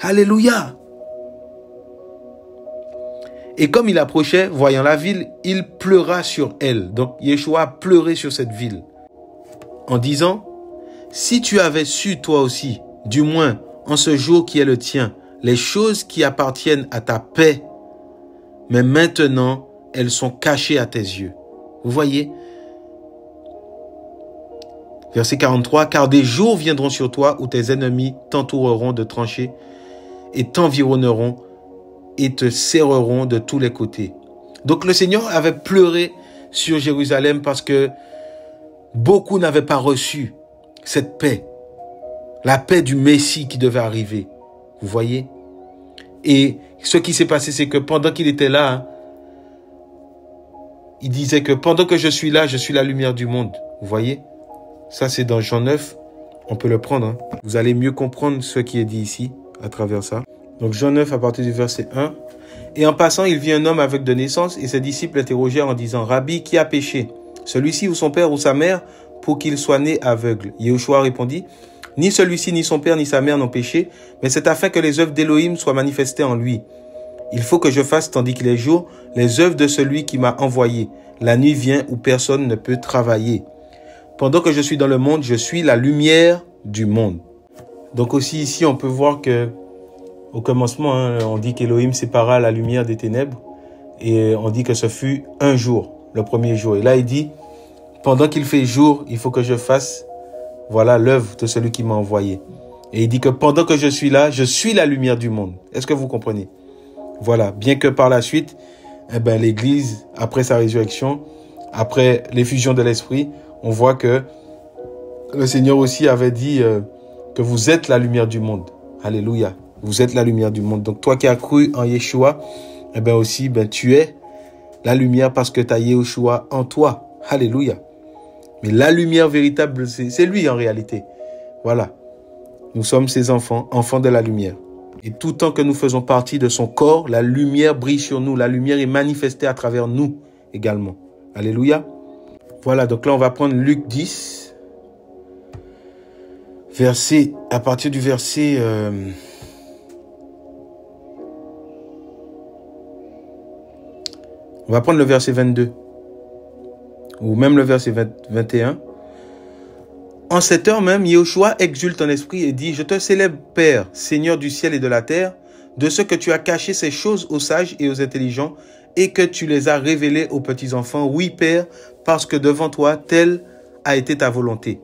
Alléluia. Et comme il approchait, voyant la ville, il pleura sur elle. Donc, Yeshua a pleuré sur cette ville. En disant, « Si tu avais su toi aussi, du moins en ce jour qui est le tien, les choses qui appartiennent à ta paix, mais maintenant, elles sont cachées à tes yeux. » Vous voyez? Verset 43, « Car des jours viendront sur toi où tes ennemis t'entoureront de tranchées et t'environneront et te serreront de tous les côtés. » Donc le Seigneur avait pleuré sur Jérusalem parce que beaucoup n'avaient pas reçu cette paix, la paix du Messie qui devait arriver. Vous voyez? Et ce qui s'est passé, c'est que pendant qu'il était là, il disait que pendant que je suis là, je suis la lumière du monde. Vous voyez? Ça, c'est dans Jean 9. On peut le prendre. Vous allez mieux comprendre ce qui est dit ici, à travers ça. Donc Jean 9, à partir du verset 1. « Et en passant, il vit un homme aveugle de naissance, et ses disciples l'interrogèrent en disant, « Rabbi, qui a péché, celui-ci ou son père ou sa mère, pour qu'il soit né aveugle ?» Yehoshua répondit, « Ni celui-ci, ni son père, ni sa mère n'ont péché, mais c'est afin que les œuvres d'Élohim soient manifestées en lui. Il faut que je fasse, tandis qu'il est jour, les œuvres de celui qui m'a envoyé. La nuit vient où personne ne peut travailler. Pendant que je suis dans le monde, je suis la lumière du monde. » Donc aussi ici, on peut voir que au commencement, on dit qu'Élohim sépara la lumière des ténèbres et on dit que ce fut un jour, le premier jour. Et là, il dit, pendant qu'il fait jour, il faut que je fasse, voilà, l'œuvre de celui qui m'a envoyé. Et il dit que pendant que je suis là, je suis la lumière du monde. Est-ce que vous comprenez? Voilà, bien que par la suite, l'Église, après sa résurrection, après l'effusion de l'Esprit, on voit que le Seigneur aussi avait dit que vous êtes la lumière du monde. Alléluia. Vous êtes la lumière du monde. Donc toi qui as cru en Yeshua, aussi, tu es la lumière parce que tu as Yeshua en toi. Alléluia. Mais la lumière véritable, c'est lui en réalité. Voilà. Nous sommes ses enfants, enfants de la lumière. Et tout temps que nous faisons partie de son corps, la lumière brille sur nous. La lumière est manifestée à travers nous également. Alléluia. Voilà, donc là on va prendre Luc 10. À partir du verset... On va prendre le verset 22. Ou même le verset 21. En cette heure même, Yahushua exulte en esprit et dit, « Je te célèbre, Père, Seigneur du ciel et de la terre, de ce que tu as caché ces choses aux sages et aux intelligents et que tu les as révélées aux petits-enfants. Oui, Père, parce que devant toi, telle a été ta volonté. »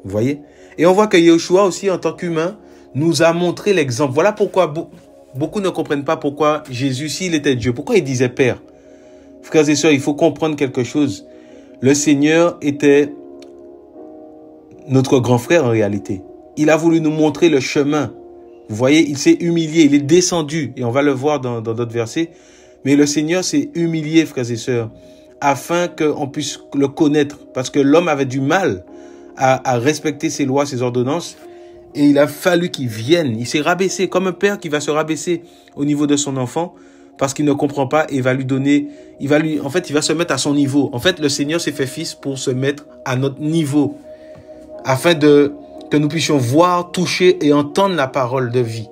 Vous voyez? Et on voit que Yahushua aussi, en tant qu'humain, nous a montré l'exemple. Voilà pourquoi beaucoup ne comprennent pas pourquoi Jésus, s'il était Dieu, pourquoi il disait Père. Frères et sœurs, il faut comprendre quelque chose. Le Seigneur était notre grand frère en réalité. Il a voulu nous montrer le chemin. Vous voyez, il s'est humilié, il est descendu. Et on va le voir dans d'autres versets. Mais le Seigneur s'est humilié, frères et sœurs, afin qu'on puisse le connaître. Parce que l'homme avait du mal à respecter ses lois, ses ordonnances. Et il a fallu qu'il vienne. Il s'est rabaissé comme un père qui va se rabaisser au niveau de son enfant parce qu'il ne comprend pas et va lui donner, il va se mettre à son niveau. En fait, le Seigneur s'est fait fils pour se mettre à notre niveau afin que nous puissions voir, toucher et entendre la parole de vie.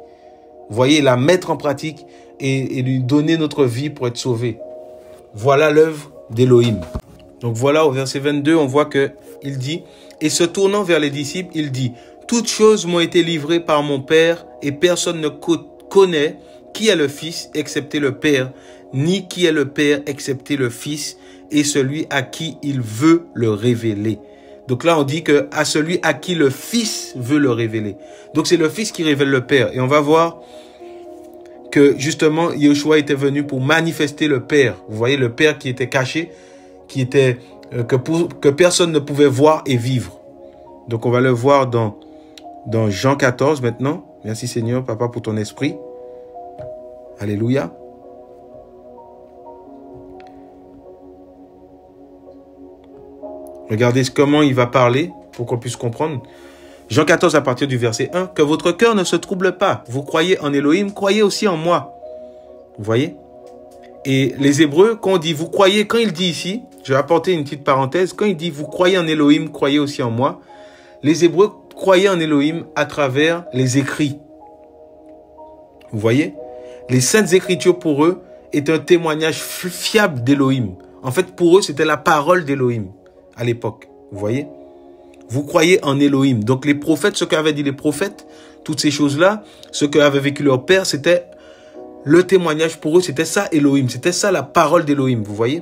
Vous voyez, la mettre en pratique et lui donner notre vie pour être sauvé. Voilà l'œuvre d'Élohim. Donc voilà, au verset 22, on voit qu'il dit, « Et se tournant vers les disciples, il dit, « Toutes choses m'ont été livrées par mon Père, et personne ne connaît qui est le Fils, excepté le Père, ni qui est le Père, excepté le Fils, et celui à qui il veut le révéler. » Donc là, on dit que à celui à qui le Fils veut le révéler. Donc c'est le Fils qui révèle le Père. Et on va voir que justement, Yahushua était venu pour manifester le Père. Vous voyez, le Père qui était caché, qui était que personne ne pouvait voir et vivre. Donc on va le voir dans Jean 14 maintenant. Merci Seigneur, Papa, pour ton esprit. Alléluia. Regardez comment il va parler pour qu'on puisse comprendre. Jean 14 à partir du verset 1. « Que votre cœur ne se trouble pas. Vous croyez en Elohim, croyez aussi en moi. » Vous voyez? Et les Hébreux, quand on dit « vous croyez », quand il dit ici, je vais apporter une petite parenthèse, quand il dit « vous croyez en Elohim, croyez aussi en moi », les Hébreux croyaient en Elohim à travers les écrits. Vous voyez? Les Saintes Écritures pour eux est un témoignage fiable d'Elohim. En fait, pour eux, c'était la parole d'Elohim à l'époque. Vous voyez? Vous croyez en Elohim. Donc les prophètes, ce qu'avaient dit les prophètes, toutes ces choses-là, ce qu'avaient vécu leur père, c'était le témoignage pour eux, c'était ça Elohim. C'était ça la parole d'Elohim. Vous voyez?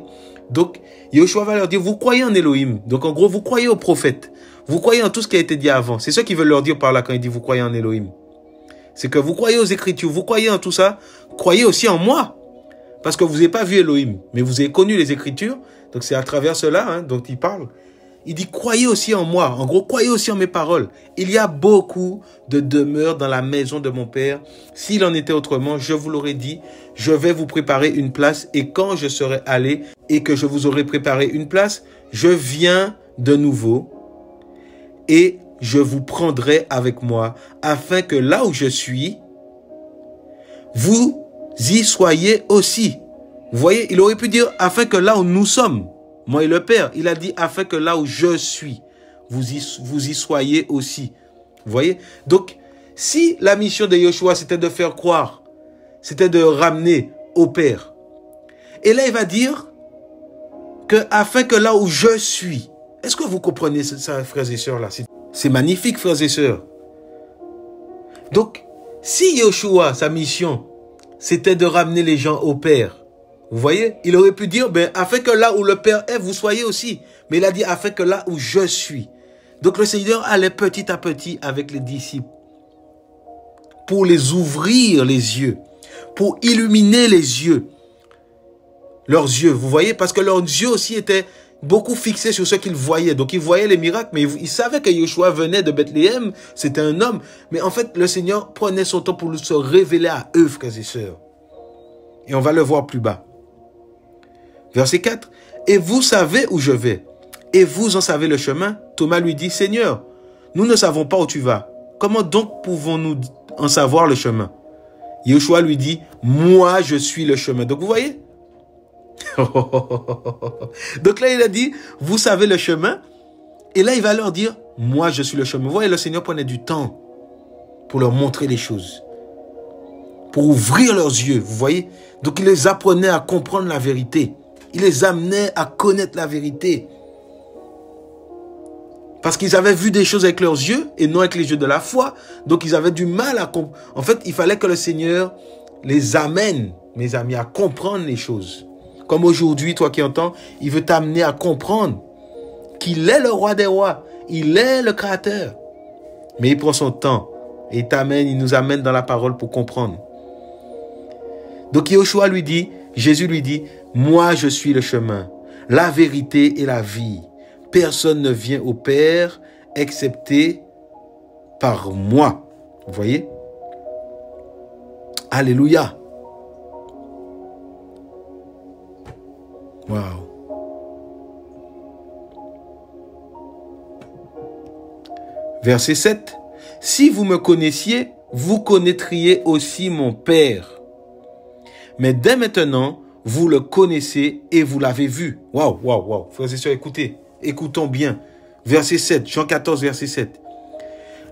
Donc, Yahushua va leur dire, vous croyez en Elohim. Donc en gros, vous croyez aux prophètes. Vous croyez en tout ce qui a été dit avant. C'est ce qu'il veut leur dire par là quand il dit vous croyez en Elohim. C'est que vous croyez aux Écritures, vous croyez en tout ça, croyez aussi en moi. Parce que vous n'avez pas vu Elohim, mais vous avez connu les Écritures. Donc c'est à travers cela dont il parle. Il dit, croyez aussi en moi. En gros, croyez aussi en mes paroles. Il y a beaucoup de demeures dans la maison de mon Père. S'il en était autrement, je vous l'aurais dit, je vais vous préparer une place. Et quand je serai allé et que je vous aurai préparé une place, je viens de nouveau et je vous prendrai avec moi, afin que là où je suis, vous y soyez aussi. Vous voyez, il aurait pu dire, afin que là où nous sommes, moi et le Père, il a dit, afin que là où je suis, vous y soyez aussi. Vous voyez? Donc, si la mission de Yahushua, c'était de faire croire, c'était de ramener au Père, et là, il va dire, que afin que là où je suis, est-ce que vous comprenez ça, frères et sœurs, là? C'est magnifique, frères et sœurs. Donc, si Yahushua, sa mission, c'était de ramener les gens au Père, vous voyez, il aurait pu dire, afin que là où le Père est, vous soyez aussi. Mais il a dit, afin que là où je suis. Donc le Seigneur allait petit à petit avec les disciples pour les ouvrir les yeux, pour illuminer les yeux, leurs yeux, vous voyez, parce que leurs yeux aussi étaient beaucoup fixés sur ce qu'ils voyaient. Donc ils voyaient les miracles, mais ils savaient que Yahushua venait de Bethléem, c'était un homme. Mais en fait, le Seigneur prenait son temps pour se révéler à eux, frères et sœurs. Et on va le voir plus bas. Verset 4. « Et vous savez où je vais, et vous en savez le chemin. » Thomas lui dit, « Seigneur, nous ne savons pas où tu vas. Comment donc pouvons-nous en savoir le chemin? » Yahushua lui dit, « Moi, je suis le chemin. » Donc vous voyez? Donc là, il a dit, « Vous savez le chemin. » Et là, il va leur dire, « Moi, je suis le chemin. » Vous voyez, le Seigneur prenait du temps pour leur montrer les choses, pour ouvrir leurs yeux, vous voyez? Donc il les apprenait à comprendre la vérité. Il les amenait à connaître la vérité. Parce qu'ils avaient vu des choses avec leurs yeux et non avec les yeux de la foi. Donc ils avaient du mal à comprendre. En fait, il fallait que le Seigneur les amène, mes amis, à comprendre les choses. Comme aujourd'hui, toi qui entends, il veut t'amener à comprendre qu'il est le roi des rois. Il est le créateur. Mais il prend son temps et il nous amène dans la parole pour comprendre. Donc Yeshua lui dit, Jésus lui dit, moi je suis le chemin, la vérité et la vie. Personne ne vient au Père excepté par moi. Vous voyez? Alléluia. Waouh. Verset 7. Si vous me connaissiez, vous connaîtriez aussi mon Père. Mais dès maintenant, vous le connaissez et vous l'avez vu. Waouh, waouh, waouh. Frères et sœurs, écoutez. Écoutons bien. Verset 7, Jean 14, verset 7.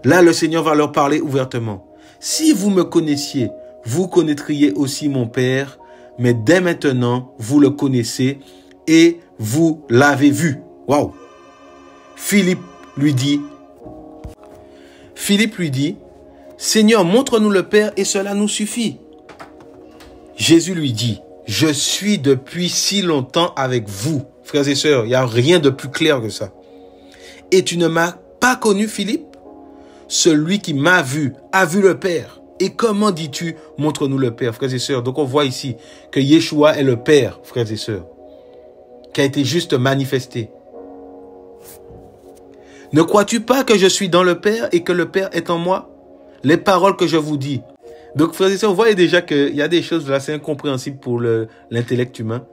Là, le Seigneur va leur parler ouvertement. Si vous me connaissiez, vous connaîtriez aussi mon Père, mais dès maintenant, vous le connaissez et vous l'avez vu. Waouh! Philippe lui dit, Seigneur, montre-nous le Père et cela nous suffit. Jésus lui dit, je suis depuis si longtemps avec vous. Frères et sœurs, il n'y a rien de plus clair que ça. Et tu ne m'as pas connu, Philippe? Celui qui m'a vu a vu le Père. Et comment dis-tu, montre-nous le Père, frères et sœurs? Donc on voit ici que Yeshua est le Père, frères et sœurs, qui a été juste manifesté. Ne crois-tu pas que je suis dans le Père et que le Père est en moi? Les paroles que je vous dis. Donc frères et sœurs, vous voyez déjà qu'il y a des choses là, c'est incompréhensible pour l'intellect humain.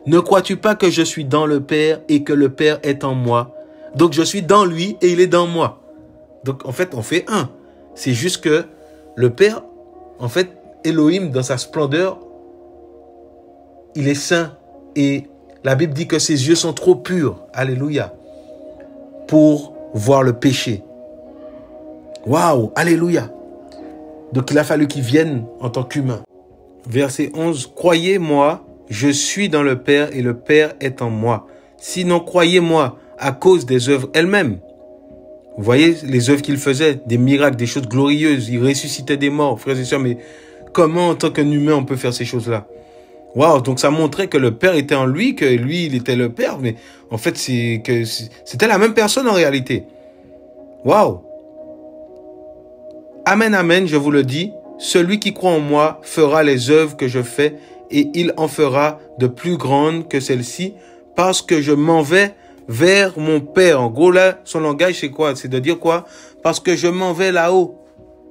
Ne crois-tu pas que je suis dans le Père et que le Père est en moi? Donc je suis dans lui et il est dans moi. Donc en fait, on fait un. C'est juste que le Père, en fait, Elohim, dans sa splendeur, il est saint. Et la Bible dit que ses yeux sont trop purs, alléluia, pour voir le péché. Waouh, alléluia. Donc il a fallu qu'il vienne en tant qu'humain. Verset 11, croyez-moi, je suis dans le Père et le Père est en moi. Sinon, croyez-moi à cause des œuvres elles-mêmes. Vous voyez les œuvres qu'il faisait, des miracles, des choses glorieuses. Il ressuscitait des morts, frères et sœurs. Mais comment, en tant qu'un humain, on peut faire ces choses-là? Waouh, donc ça montrait que le Père était en lui, que lui, il était le Père. Mais en fait, c'était la même personne en réalité. Waouh. Amen, amen, je vous le dis. Celui qui croit en moi fera les œuvres que je fais et il en fera de plus grandes que celles-ci parce que je m'en vais vers mon Père. En gros, là, son langage, c'est quoi? C'est de dire quoi? Parce que je m'en vais là-haut.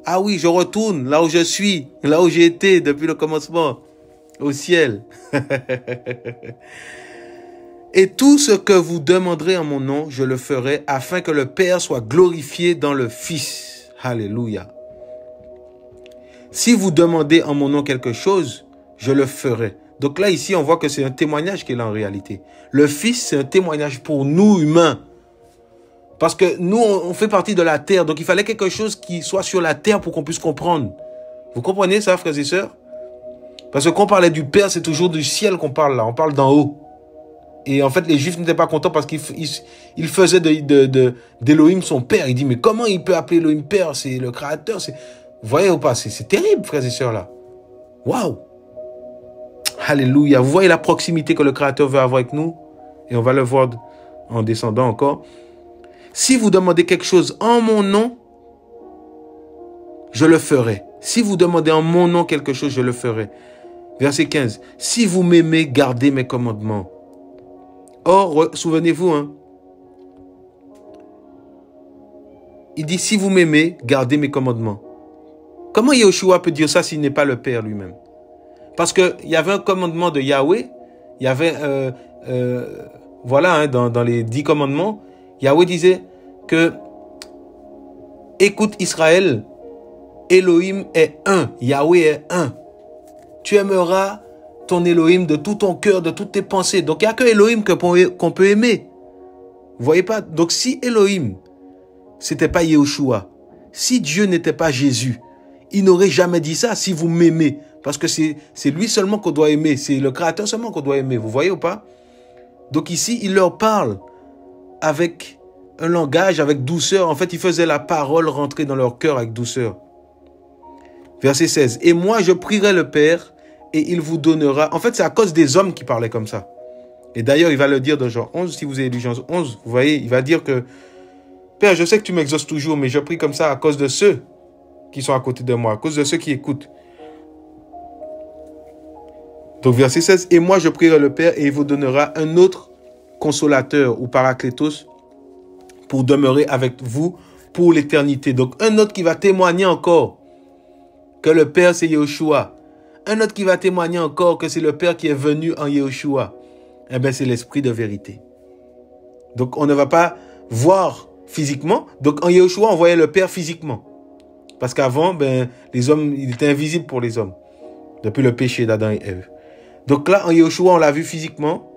Ah oui, je retourne là où je suis, là où j'ai été depuis le commencement, au ciel. Et tout ce que vous demanderez en mon nom, je le ferai afin que le Père soit glorifié dans le Fils. Alléluia. Si vous demandez en mon nom quelque chose, je le ferai. Donc là, ici, on voit que c'est un témoignage qu'il a en réalité. Le Fils, c'est un témoignage pour nous, humains. Parce que nous, on fait partie de la terre. Donc il fallait quelque chose qui soit sur la terre pour qu'on puisse comprendre. Vous comprenez ça, frères et sœurs? Parce que quand on parlait du Père, c'est toujours du ciel qu'on parle là. On parle d'en haut. Et en fait, les Juifs n'étaient pas contents parce qu'ils faisaient d'Elohim son Père. Ils disent, mais comment il peut appeler Elohim Père? C'est le Créateur. Vous voyez ou pas? C'est terrible, frères et sœurs, là. Waouh! Alléluia. Vous voyez la proximité que le Créateur veut avoir avec nous? Et on va le voir en descendant encore. Si vous demandez quelque chose en mon nom, je le ferai. Si vous demandez en mon nom quelque chose, je le ferai. Verset 15. Si vous m'aimez, gardez mes commandements. Or, souvenez-vous, hein, il dit, si vous m'aimez, gardez mes commandements. Comment Yeshua peut dire ça s'il n'est pas le Père lui-même? Parce qu'il y avait un commandement de Yahweh, il y avait, voilà, hein, dans les 10 commandements, Yahweh disait que, écoute Israël, Elohim est un, Yahweh est un. Tu aimeras ton Elohim de tout ton cœur, de toutes tes pensées. Donc il n'y a que Elohim qu'on peut aimer. Vous voyez pas? Donc si Elohim, c'était pas Yeshua, si Dieu n'était pas Jésus, il n'aurait jamais dit ça, si vous m'aimez. Parce que c'est lui seulement qu'on doit aimer. C'est le Créateur seulement qu'on doit aimer. Vous voyez ou pas? Donc ici, il leur parle avec un langage avec douceur. En fait, il faisait la parole rentrer dans leur cœur avec douceur. Verset 16. Et moi, je prierai le Père et il vous donnera... En fait, c'est à cause des hommes qui parlaient comme ça. Et d'ailleurs, il va le dire dans Jean 11. Si vous avez lu Jean 11, vous voyez, il va dire que Père, je sais que tu m'exauces toujours, mais je prie comme ça à cause de ceux qui sont à côté de moi, à cause de ceux qui écoutent. Donc, verset 16. Et moi, je prierai le Père et il vous donnera un autre consolateur ou paraclétos pour demeurer avec vous pour l'éternité. Donc, un autre qui va témoigner encore que le Père, c'est Yahushua. Un autre qui va témoigner encore que c'est le Père qui est venu en Yahushua. Eh bien, c'est l'esprit de vérité. Donc, on ne va pas voir physiquement. Donc, en Yahushua, on voyait le Père physiquement. Parce qu'avant, les hommes, il était invisible pour les hommes. Depuis le péché d'Adam et Ève. Donc là, en Yahushua, on l'a vu physiquement.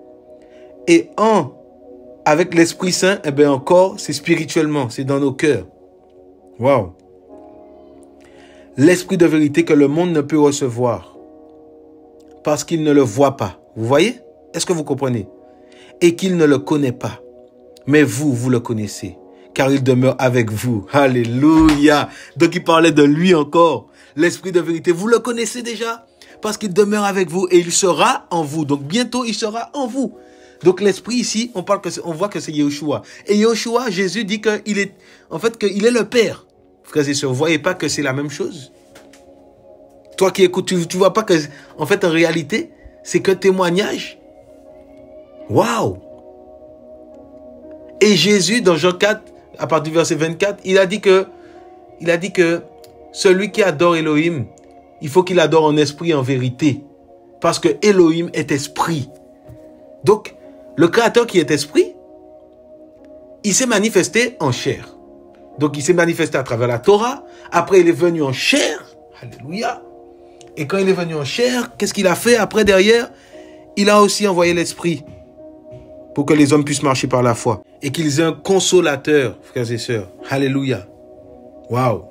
Et avec l'Esprit Saint, eh bien encore, c'est spirituellement. C'est dans nos cœurs. Waouh! L'esprit de vérité que le monde ne peut recevoir. Parce qu'il ne le voit pas. Vous voyez? Est-ce que vous comprenez? Et qu'il ne le connaît pas. Mais vous, vous le connaissez. Car il demeure avec vous. Alléluia. Donc il parlait de lui encore. L'esprit de vérité. Vous le connaissez déjà? Parce qu'il demeure avec vous et il sera en vous. Donc bientôt, il sera en vous. Donc l'esprit ici, on voit que c'est Yahushua. Et Yahushua, Jésus dit qu'il est, en fait, qu'il est le Père. Frères et sœurs, vous ne voyez pas que c'est la même chose? Toi qui écoutes, tu ne vois pas que, en fait, en réalité, c'est qu'un témoignage. Waouh! Et Jésus, dans Jean 4, à partir du verset 24, il a dit que celui qui adore Elohim, il faut qu'il adore en esprit et en vérité. Parce que Elohim est esprit. Donc, le Créateur qui est esprit, il s'est manifesté en chair. Donc, il s'est manifesté à travers la Torah. Après, il est venu en chair. Alléluia. Et quand il est venu en chair, qu'est-ce qu'il a fait après, derrière? Il a aussi envoyé l'esprit pour que les hommes puissent marcher par la foi. Et qu'ils aient un consolateur, frères et sœurs. Alléluia. Waouh.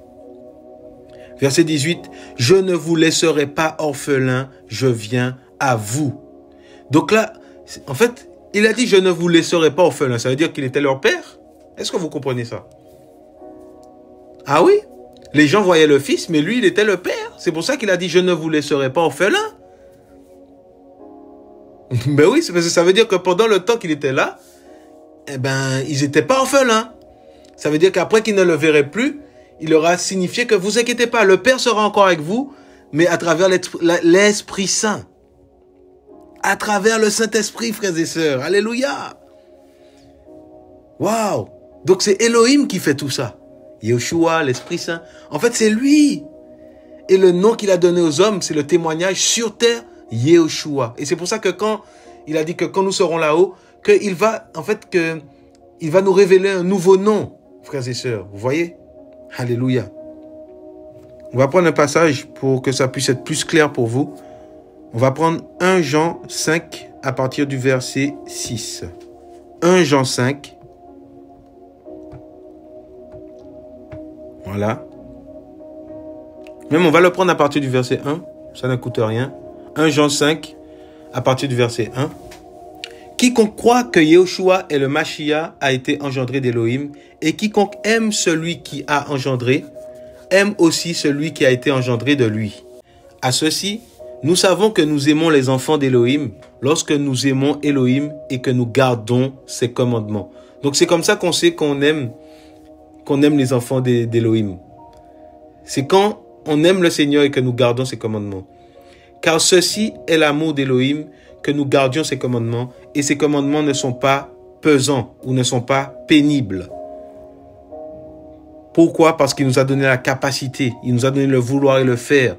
Verset 18. Je ne vous laisserai pas orphelins, je viens à vous. Donc là, en fait, il a dit je ne vous laisserai pas orphelins. Ça veut dire qu'il était leur père? Est-ce que vous comprenez ça? Ah oui? Les gens voyaient le fils, mais lui, il était le père. C'est pour ça qu'il a dit je ne vous laisserai pas orphelins. Ben oui, ça veut dire que pendant le temps qu'il était là, eh ben, ils n'étaient pas orphelins. Ça veut dire qu'après qu'il ne le verrait plus, il aura signifié que vous inquiétez pas, le Père sera encore avec vous, mais à travers l'Esprit Saint. À travers le Saint-Esprit, frères et sœurs. Alléluia. Waouh. Donc c'est Elohim qui fait tout ça. Yahushua, l'Esprit Saint. En fait, c'est lui. Et le nom qu'il a donné aux hommes, c'est le témoignage sur terre, Yahushua. Et c'est pour ça que quand il a dit que quand nous serons là-haut, qu'il va, en fait, il va nous révéler un nouveau nom, frères et sœurs. Vous voyez? Alléluia. On va prendre un passage pour que ça puisse être plus clair pour vous. On va prendre 1 Jean 5 à partir du verset 6. 1 Jean 5. Voilà. Même on va le prendre à partir du verset 1. Ça ne coûte rien. 1 Jean 5 à partir du verset 1. Quiconque croit que Yahushua est le Mashiach a été engendré d'Elohim, et quiconque aime celui qui a engendré, aime aussi celui qui a été engendré de lui. À ceci, nous savons que nous aimons les enfants d'Elohim lorsque nous aimons Elohim et que nous gardons ses commandements. Donc c'est comme ça qu'on sait qu'on aime les enfants d'Elohim. C'est quand on aime le Seigneur et que nous gardons ses commandements. Car ceci est l'amour d'Elohim, que nous gardions ses commandements, et ses commandements ne sont pas pesants ou ne sont pas pénibles. Pourquoi? Parce qu'il nous a donné la capacité, il nous a donné le vouloir et le faire.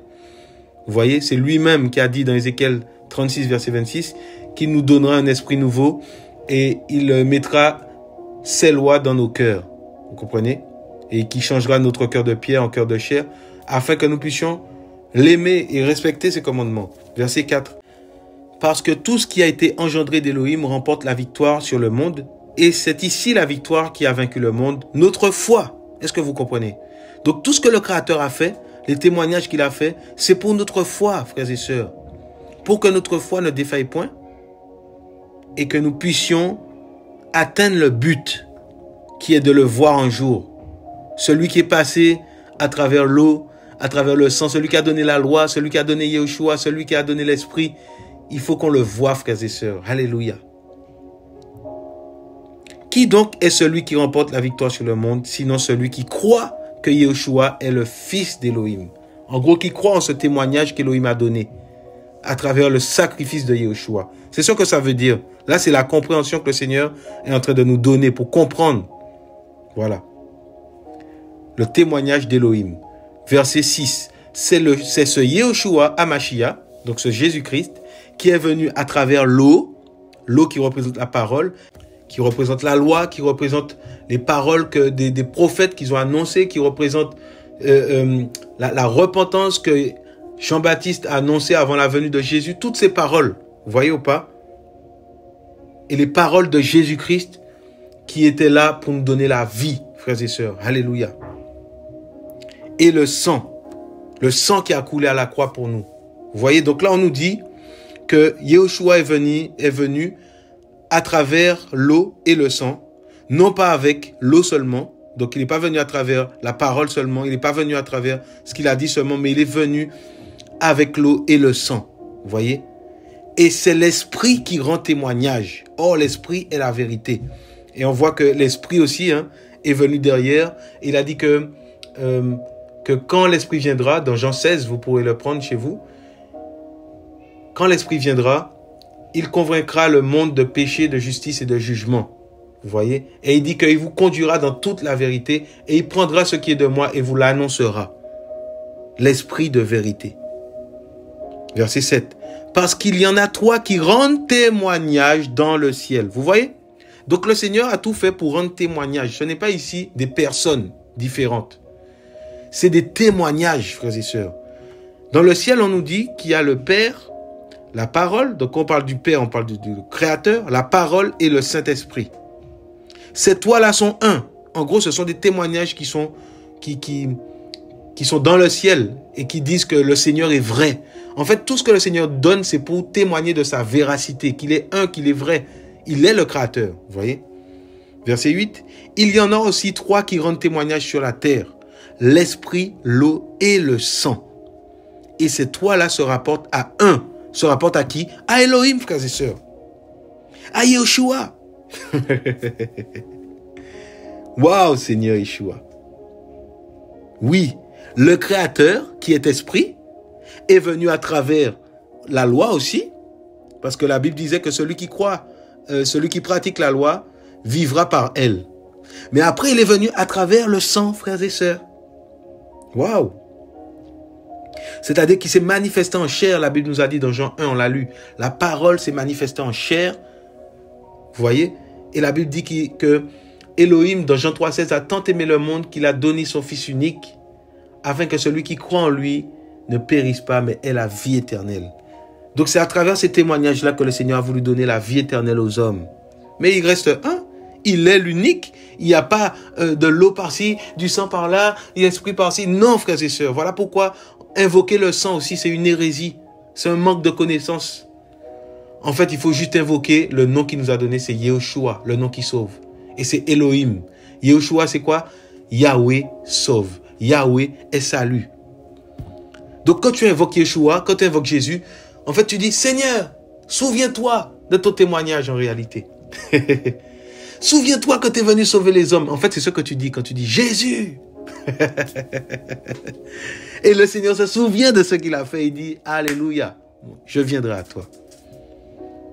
Vous voyez, c'est lui-même qui a dit dans Ézéchiel 36, verset 26, qu'il nous donnera un esprit nouveau et il mettra ses lois dans nos cœurs. Vous comprenez? Et qui changera notre cœur de pierre en cœur de chair, afin que nous puissions l'aimer et respecter ses commandements. Verset 4. Parce que tout ce qui a été engendré d'Elohim remporte la victoire sur le monde, et c'est ici la victoire qui a vaincu le monde, notre foi. Est-ce que vous comprenez? Donc tout ce que le Créateur a fait, les témoignages qu'il a fait, c'est pour notre foi, frères et sœurs. Pour que notre foi ne défaille point et que nous puissions atteindre le but qui est de le voir un jour. Celui qui est passé à travers l'eau, à travers le sang, celui qui a donné la loi, celui qui a donné Yeshua, celui qui a donné l'esprit. Il faut qu'on le voie, frères et sœurs. Alléluia. Qui donc est celui qui remporte la victoire sur le monde, sinon celui qui croit que Yeshua est le Fils d'Élohim? En gros, qui croit en ce témoignage qu'Élohim a donné à travers le sacrifice de Yeshua. C'est ce que ça veut dire. Là, c'est la compréhension que le Seigneur est en train de nous donner pour comprendre. Voilà. Le témoignage d'Élohim. Verset 6. C'est ce Yeshua Hamashiach, donc ce Jésus-Christ, qui est venu à travers l'eau qui représente la parole, qui représente la loi, qui représente les paroles que des prophètes qu'ils ont annoncées, qui représente la repentance que Jean-Baptiste a annoncée avant la venue de Jésus. Toutes ces paroles, vous voyez ou pas? Et les paroles de Jésus-Christ qui étaient là pour nous donner la vie, frères et sœurs. Alléluia. Et le sang qui a coulé à la croix pour nous. Vous voyez, donc là on nous dit que Yeshua est venu à travers l'eau et le sang, non pas avec l'eau seulement. Donc il n'est pas venu à travers la parole seulement, il n'est pas venu à travers ce qu'il a dit seulement, mais il est venu avec l'eau et le sang. Vous voyez? Et c'est l'esprit qui rend témoignage. Or, l'esprit est la vérité. Et on voit que l'esprit aussi est venu derrière. Il a dit que quand l'esprit viendra, dans Jean 16, vous pourrez le prendre chez vous. Quand l'esprit viendra, il convaincra le monde de péché, de justice et de jugement. Vous voyez? Et il dit qu'il vous conduira dans toute la vérité et il prendra ce qui est de moi et vous l'annoncera. L'esprit de vérité. Verset 7. Parce qu'il y en a trois qui rendent témoignage dans le ciel. Vous voyez? Donc le Seigneur a tout fait pour rendre témoignage. Ce n'est pas ici des personnes différentes. C'est des témoignages, frères et sœurs. Dans le ciel, on nous dit qu'il y a le Père, la parole. Donc on parle du Père, on parle du Créateur, la parole et le Saint-Esprit. Ces trois-là sont un. En gros, ce sont des témoignages qui sont dans le ciel et qui disent que le Seigneur est vrai. En fait, tout ce que le Seigneur donne, c'est pour témoigner de sa véracité, qu'il est un, qu'il est vrai. Il est le Créateur, vous voyez. Verset 8. Il y en a aussi trois qui rendent témoignage sur la terre. L'esprit, l'eau et le sang. Et ces trois-là se rapportent à un. Se rapportent à qui? À Elohim, frères et sœurs. À Yeshua. Waouh, Seigneur Yeshua. Oui, le Créateur, qui est esprit, est venu à travers la loi aussi, parce que la Bible disait que celui qui croit, celui qui pratique la loi, vivra par elle. Mais après, il est venu à travers le sang, frères et sœurs. Waouh! C'est-à-dire qu'il s'est manifesté en chair, la Bible nous a dit dans Jean 1, on l'a lu, la parole s'est manifestée en chair, vous voyez? Et la Bible dit que Elohim, dans Jean 3,16, a tant aimé le monde qu'il a donné son Fils unique, afin que celui qui croit en lui ne périsse pas, mais ait la vie éternelle. Donc c'est à travers ces témoignages-là que le Seigneur a voulu donner la vie éternelle aux hommes. Mais il reste un, il est l'unique. Il n'y a pas de l'eau par-ci, du sang par-là, l'esprit par-ci. Non, frères et sœurs, voilà pourquoi invoquer le sang aussi, c'est une hérésie. C'est un manque de connaissance. En fait, il faut juste invoquer le nom qu'il nous a donné, c'est Yeshua, le nom qui sauve. Et c'est Elohim. Yeshua, c'est quoi? Yahweh sauve. Yahweh est salut. Donc quand tu invoques Yeshua, quand tu invoques Jésus, en fait tu dis, Seigneur, souviens-toi de ton témoignage en réalité. Souviens-toi que tu es venu sauver les hommes. En fait, c'est ce que tu dis quand tu dis Jésus. Et le Seigneur se souvient de ce qu'il a fait. Il dit, Alléluia, je viendrai à toi.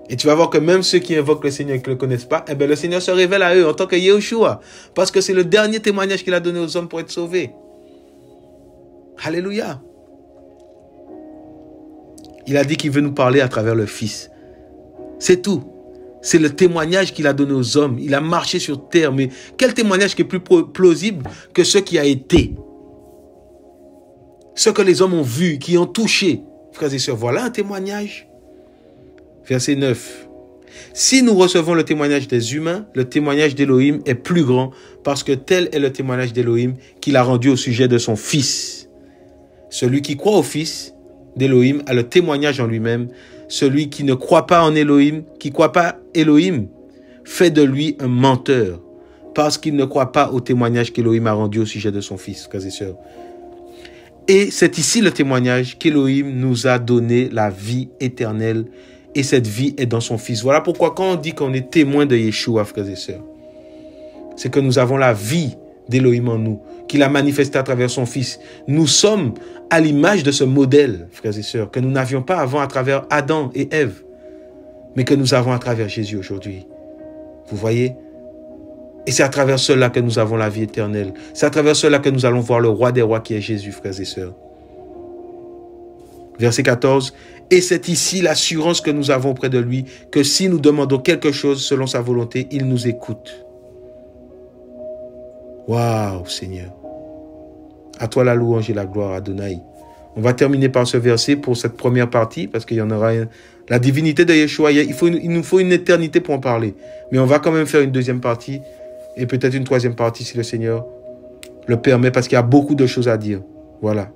Et tu vas voir que même ceux qui invoquent le Seigneur et qui ne le connaissent pas, eh bien, le Seigneur se révèle à eux en tant que Yeshua. Parce que c'est le dernier témoignage qu'il a donné aux hommes pour être sauvés. Alléluia. Il a dit qu'il veut nous parler à travers le Fils. C'est tout. C'est le témoignage qu'il a donné aux hommes. Il a marché sur terre. Mais quel témoignage qui est plus plausible que ce qui a été? Ce que les hommes ont vu, qui ont touché. Frères et sœurs, voilà un témoignage. Verset 9. Si nous recevons le témoignage des humains, le témoignage d'Élohim est plus grand parce que tel est le témoignage d'Élohim qu'il a rendu au sujet de son Fils. Celui qui croit au Fils d'Élohim a le témoignage en lui-même. Celui qui ne croit pas en Élohim, qui ne croit pas Élohim, fait de lui un menteur, parce qu'ils ne croient pas au témoignage qu'Élohim a rendu au sujet de son Fils, frères et sœurs. Et c'est ici le témoignage qu'Élohim nous a donné la vie éternelle, et cette vie est dans son Fils. Voilà pourquoi quand on dit qu'on est témoin de Yeshua, frères et sœurs, c'est que nous avons la vie d'Élohim en nous, qu'il a manifesté à travers son Fils. Nous sommes à l'image de ce modèle, frères et sœurs, que nous n'avions pas avant à travers Adam et Ève, mais que nous avons à travers Jésus aujourd'hui. Vous voyez? Et c'est à travers cela que nous avons la vie éternelle. C'est à travers cela que nous allons voir le roi des rois qui est Jésus, frères et sœurs. Verset 14. Et c'est ici l'assurance que nous avons auprès de lui, que si nous demandons quelque chose selon sa volonté, il nous écoute. Waouh, Seigneur. À toi la louange et la gloire, Adonai. On va terminer par ce verset pour cette première partie, parce qu'il y en aura la divinité de Yeshua. Il nous faut une éternité pour en parler. Mais on va quand même faire une deuxième partie, et peut-être une troisième partie si le Seigneur le permet, parce qu'il y a beaucoup de choses à dire. Voilà.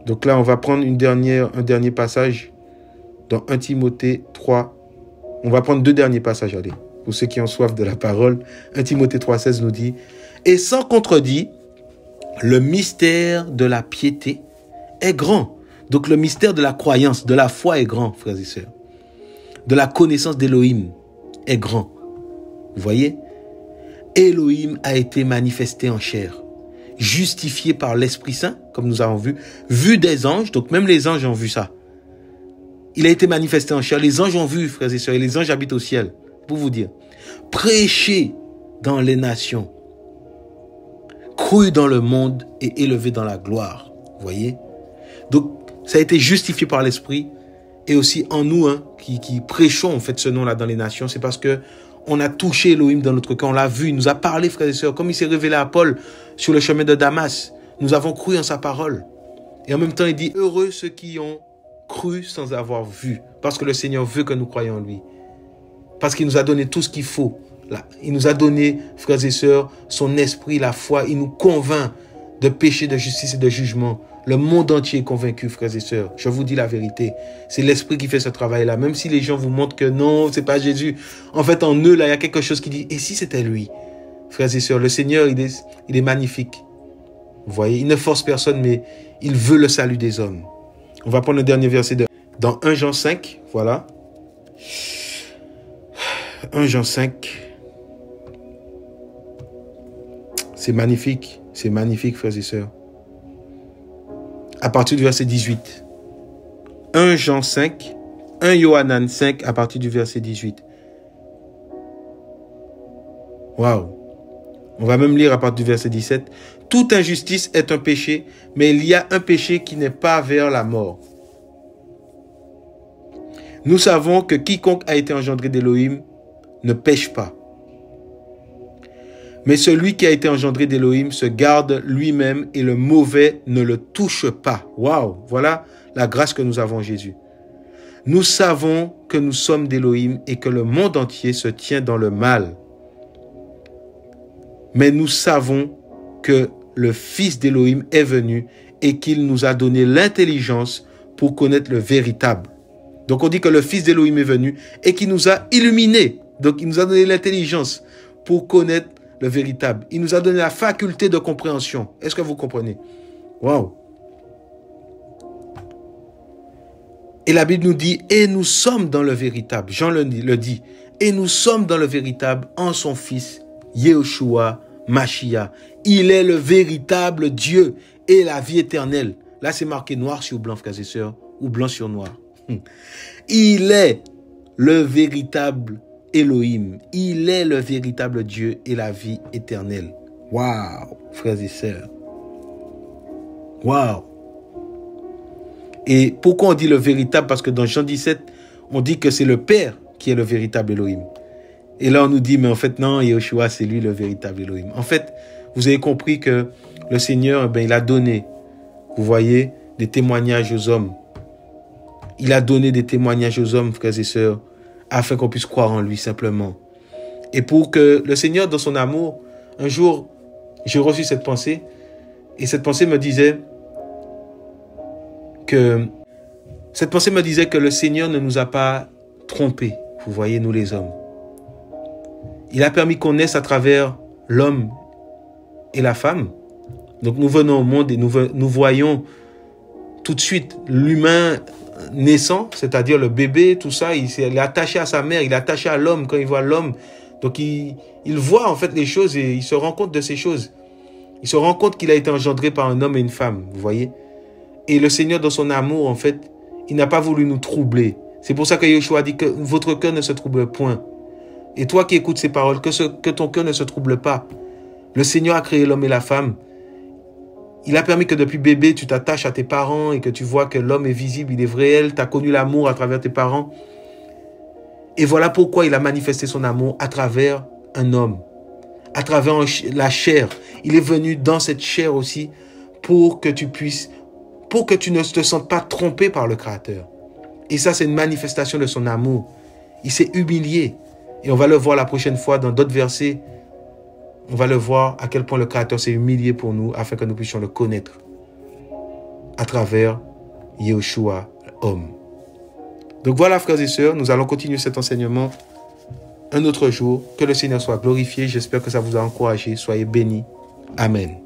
Donc là, on va prendre un dernier passage dans 1 Timothée 3. On va prendre 2 derniers passages, allez. Pour ceux qui ont soif de la parole, 1 Timothée 3,16 nous dit « Et sans contredit, le mystère de la piété est grand. » Donc le mystère de la croyance, de la foi est grand, frères et sœurs. De la connaissance d'Élohim est grand. Vous voyez? Élohim a été manifesté en chair, justifié par l'Esprit Saint, comme nous avons vu des anges, donc même les anges ont vu ça. Il a été manifesté en chair, les anges ont vu, frères et sœurs, et les anges habitent au ciel, pour vous dire. Prêché dans les nations, cru dans le monde et élevé dans la gloire. Vous voyez? Donc, ça a été justifié par l'Esprit, et aussi en nous, qui prêchons en fait ce nom-là dans les nations, c'est parce que on a touché Elohim dans notre cœur, on l'a vu, il nous a parlé, frères et sœurs, comme il s'est révélé à Paul sur le chemin de Damas. Nous avons cru en sa parole. Et en même temps, il dit, heureux ceux qui ont cru sans avoir vu, parce que le Seigneur veut que nous croyions en lui. Parce qu'il nous a donné tout ce qu'il faut. Il nous a donné, frères et sœurs, son esprit, la foi. Il nous convainc de péché, de justice et de jugement. Le monde entier est convaincu, frères et sœurs. Je vous dis la vérité. C'est l'esprit qui fait ce travail-là. Même si les gens vous montrent que non, c'est pas Jésus. En fait, en eux, là, il y a quelque chose qui dit, et si c'était lui? Frères et sœurs, le Seigneur, il est magnifique. Vous voyez, il ne force personne, mais il veut le salut des hommes. On va prendre le dernier verset dans 1 Jean 5. Voilà. 1 Jean 5. C'est magnifique, frères et sœurs. À partir du verset 18. 1 Jean 5, 1 Yohanan 5, à partir du verset 18. Waouh! On va même lire à partir du verset 17. Toute injustice est un péché, mais il y a un péché qui n'est pas vers la mort. Nous savons que quiconque a été engendré d'Élohim ne pêche pas. Mais celui qui a été engendré d'Élohim se garde lui-même et le mauvais ne le touche pas. Waouh! Voilà la grâce que nous avons en Jésus. Nous savons que nous sommes d'Élohim et que le monde entier se tient dans le mal. Mais nous savons que le Fils d'Élohim est venu et qu'il nous a donné l'intelligence pour connaître le véritable. Donc on dit que le Fils d'Élohim est venu et qu'il nous a illuminés. Donc il nous a donné l'intelligence pour connaître le véritable. Il nous a donné la faculté de compréhension. Est-ce que vous comprenez? Waouh! Et la Bible nous dit, et nous sommes dans le véritable. Jean le dit. Et nous sommes dans le véritable en son Fils, Yeshua Mashiach. Il est le véritable Dieu et la vie éternelle. Là, c'est marqué noir sur blanc, frères et sœurs, ou blanc sur noir. Il est le véritable Elohim. Il est le véritable Dieu et la vie éternelle. Waouh, frères et sœurs. Waouh. Et pourquoi on dit le véritable? Parce que dans Jean 17, on dit que c'est le Père qui est le véritable Elohim. Et là, on nous dit, mais en fait, non, Yeshua, c'est lui le véritable Elohim. En fait, vous avez compris que le Seigneur, il a donné, vous voyez, des témoignages aux hommes. Il a donné des témoignages aux hommes, frères et sœurs, afin qu'on puisse croire en lui simplement. Et pour que le Seigneur, dans son amour, un jour, j'ai reçu cette pensée, et cette pensée me disait que le Seigneur ne nous a pas trompés, vous voyez, nous les hommes. Il a permis qu'on naisse à travers l'homme et la femme. Donc nous venons au monde et nous voyons tout de suite l'humain naissant, c'est-à-dire le bébé, tout ça, il est attaché à sa mère, il est attaché à l'homme quand il voit l'homme. Donc il voit en fait les choses et il se rend compte de ces choses. Il se rend compte qu'il a été engendré par un homme et une femme, vous voyez. Et le Seigneur, dans son amour, en fait, il n'a pas voulu nous troubler. C'est pour ça que Yeshua dit que votre cœur ne se trouble point. Et toi qui écoutes ces paroles, que ton cœur ne se trouble pas. Le Seigneur a créé l'homme et la femme. Il a permis que depuis bébé, tu t'attaches à tes parents et que tu vois que l'homme est visible, il est réel, tu as connu l'amour à travers tes parents. Et voilà pourquoi il a manifesté son amour à travers un homme, à travers la chair. Il est venu dans cette chair aussi pour que tu ne te sentes pas trompé par le Créateur. Et ça, c'est une manifestation de son amour. Il s'est humilié. Et on va le voir la prochaine fois dans d'autres versets. On va le voir à quel point le Créateur s'est humilié pour nous afin que nous puissions le connaître à travers Yeshua, homme. Donc voilà, frères et sœurs, nous allons continuer cet enseignement un autre jour. Que le Seigneur soit glorifié. J'espère que ça vous a encouragé. Soyez bénis. Amen.